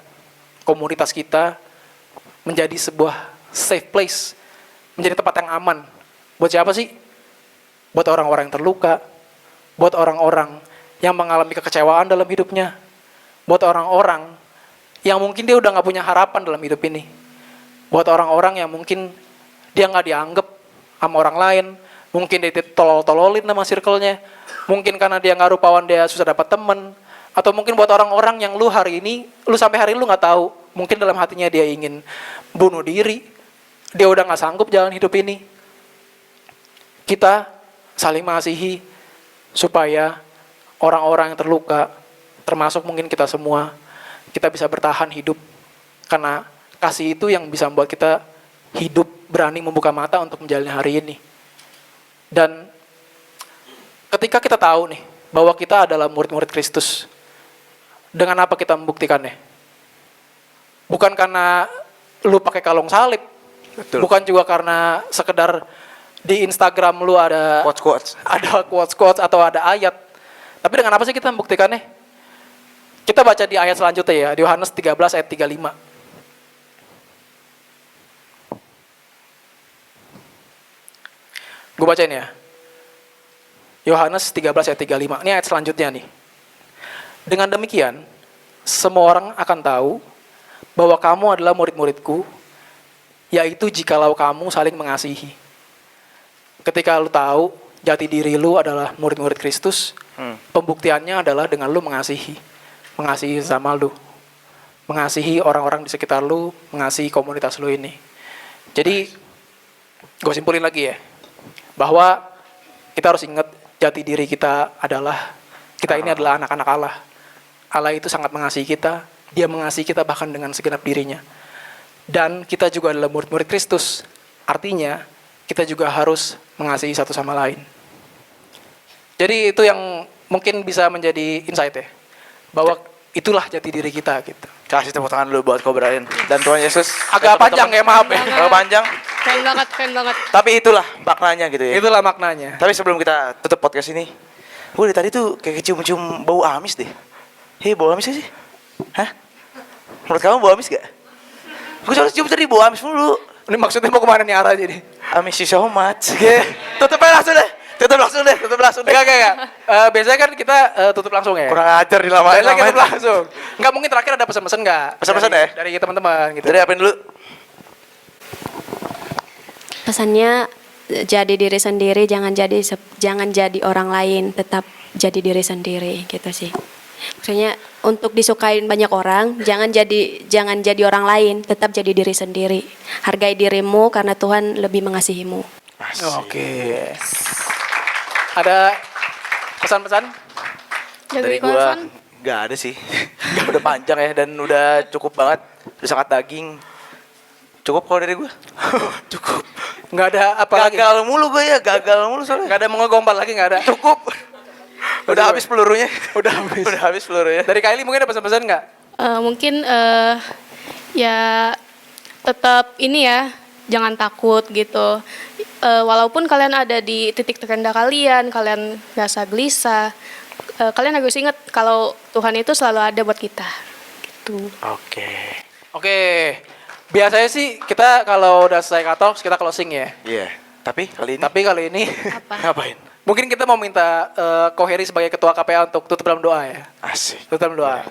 komunitas kita menjadi sebuah safe place, menjadi tempat yang aman. Buat siapa sih? Buat orang-orang yang terluka, buat orang-orang yang mengalami kekecewaan dalam hidupnya, buat orang-orang yang mungkin dia udah gak punya harapan dalam hidup ini, buat orang-orang yang mungkin dia gak dianggap sama orang lain, mungkin dia tolol-tololin sama circle-nya, mungkin karena dia gak rupawan dia susah dapat teman, atau mungkin buat orang-orang yang lu hari ini, lu sampai hari ini lu gak tahu, mungkin dalam hatinya dia ingin bunuh diri, dia udah gak sanggup jalan hidup ini. Kita saling mengasihi supaya orang-orang yang terluka, termasuk mungkin kita semua, kita bisa bertahan hidup. Karena kasih itu yang bisa membuat kita hidup, berani membuka mata untuk menjalani hari ini. Dan ketika kita tahu nih, bahwa kita adalah murid-murid Kristus, dengan apa kita membuktikannya? Bukan karena lu pakai kalung salib, Betul. bukan juga karena sekedar di Instagram lu ada quotes atau ada ayat. Tapi dengan apa sih kita membuktikannya? Kita baca di ayat selanjutnya ya, di Yohanes 13 ayat 35. Gue bacain ya. Yohanes 13 ayat 35. Ini ayat selanjutnya nih. Dengan demikian, semua orang akan tahu bahwa kamu adalah murid-muridku, yaitu jikalau kamu saling mengasihi. Ketika lu tahu jati diri lu adalah murid-murid Kristus, pembuktiannya adalah dengan lu mengasihi sama lu, mengasihi orang-orang di sekitar lu, mengasihi komunitas lu ini. Jadi, gue simpulin lagi ya, bahwa kita harus ingat jati diri kita adalah, kita ini adalah anak-anak Allah. Allah itu sangat mengasihi kita, dia mengasihi kita bahkan dengan segenap dirinya. Dan kita juga adalah murid-murid Kristus, artinya kita juga harus mengasihi satu sama lain. Jadi itu yang mungkin bisa menjadi insight ya, bahwa itulah jati diri kita gitu. Kasih tepuk tangan dulu buat Kobrain dan Tuhan Yesus. Agak panjang ya, maaf ya. Agak panjang. Keren banget, keren banget. Tapi itulah maknanya gitu ya. Itulah maknanya. Tapi sebelum kita tutup podcast ini, gue dari tadi tuh kayak kecium-cium bau amis deh. Hei, bau amis gak sih? Hah? Menurut kamu bau amis gak? Gue selalu cium tadi bau amis mulu. Ini maksudnya mau kemana nih arah jadi? I miss you so much. Tutup langsung deh. Tutup langsung deh. Enggak. Biasanya kan kita tutup langsung ya. Kurang ajar dilamain. Biasanya kita tutup langsung. Enggak, mungkin terakhir ada pesan-pesan enggak? Pesan-pesan ya? Dari teman-teman gitu. Jadi apain dulu? Pesannya jadi diri sendiri, jangan jadi orang lain, tetap jadi diri sendiri gitu sih. Maksudnya untuk disukain banyak orang, jangan jadi orang lain, tetap jadi diri sendiri. Hargai dirimu karena Tuhan lebih mengasihimu. Oke. Ada pesan-pesan? Dari gua nggak ada sih. Udah panjang ya dan udah cukup banget. Udah sangat daging. Cukup kalau dari gua. Cukup. Nggak ada apa lagi? Gagal mulu gue ya, gagal mulu soalnya. Nggak ada mau ngegombal lagi, nggak ada? Cukup. Udah habis pelurunya. Udah habis. Udah habis pelurunya. Dari Kylie mungkin ada pesan-pesan nggak? Mungkin ya tetap ini ya, jangan takut gitu. Walaupun kalian ada di titik terendah kalian rasa gelisah, kalian harus ingat kalau Tuhan itu selalu ada buat kita. Gitu. Oke. Biasanya sih kita kalau udah selesai katalog kita closing ya. Iya. Tapi kali ini Tapi kali ini Apa? ngapain? mungkin kita mau minta Koheri sebagai ketua KPA untuk tutup dalam doa ya. Asik. Tutup dalam doa.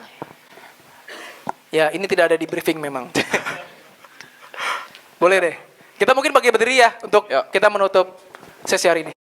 Ya, ini tidak ada di briefing memang. Boleh deh. Kita mungkin bagi berdiri ya untuk Yuk. kita menutup sesi hari ini.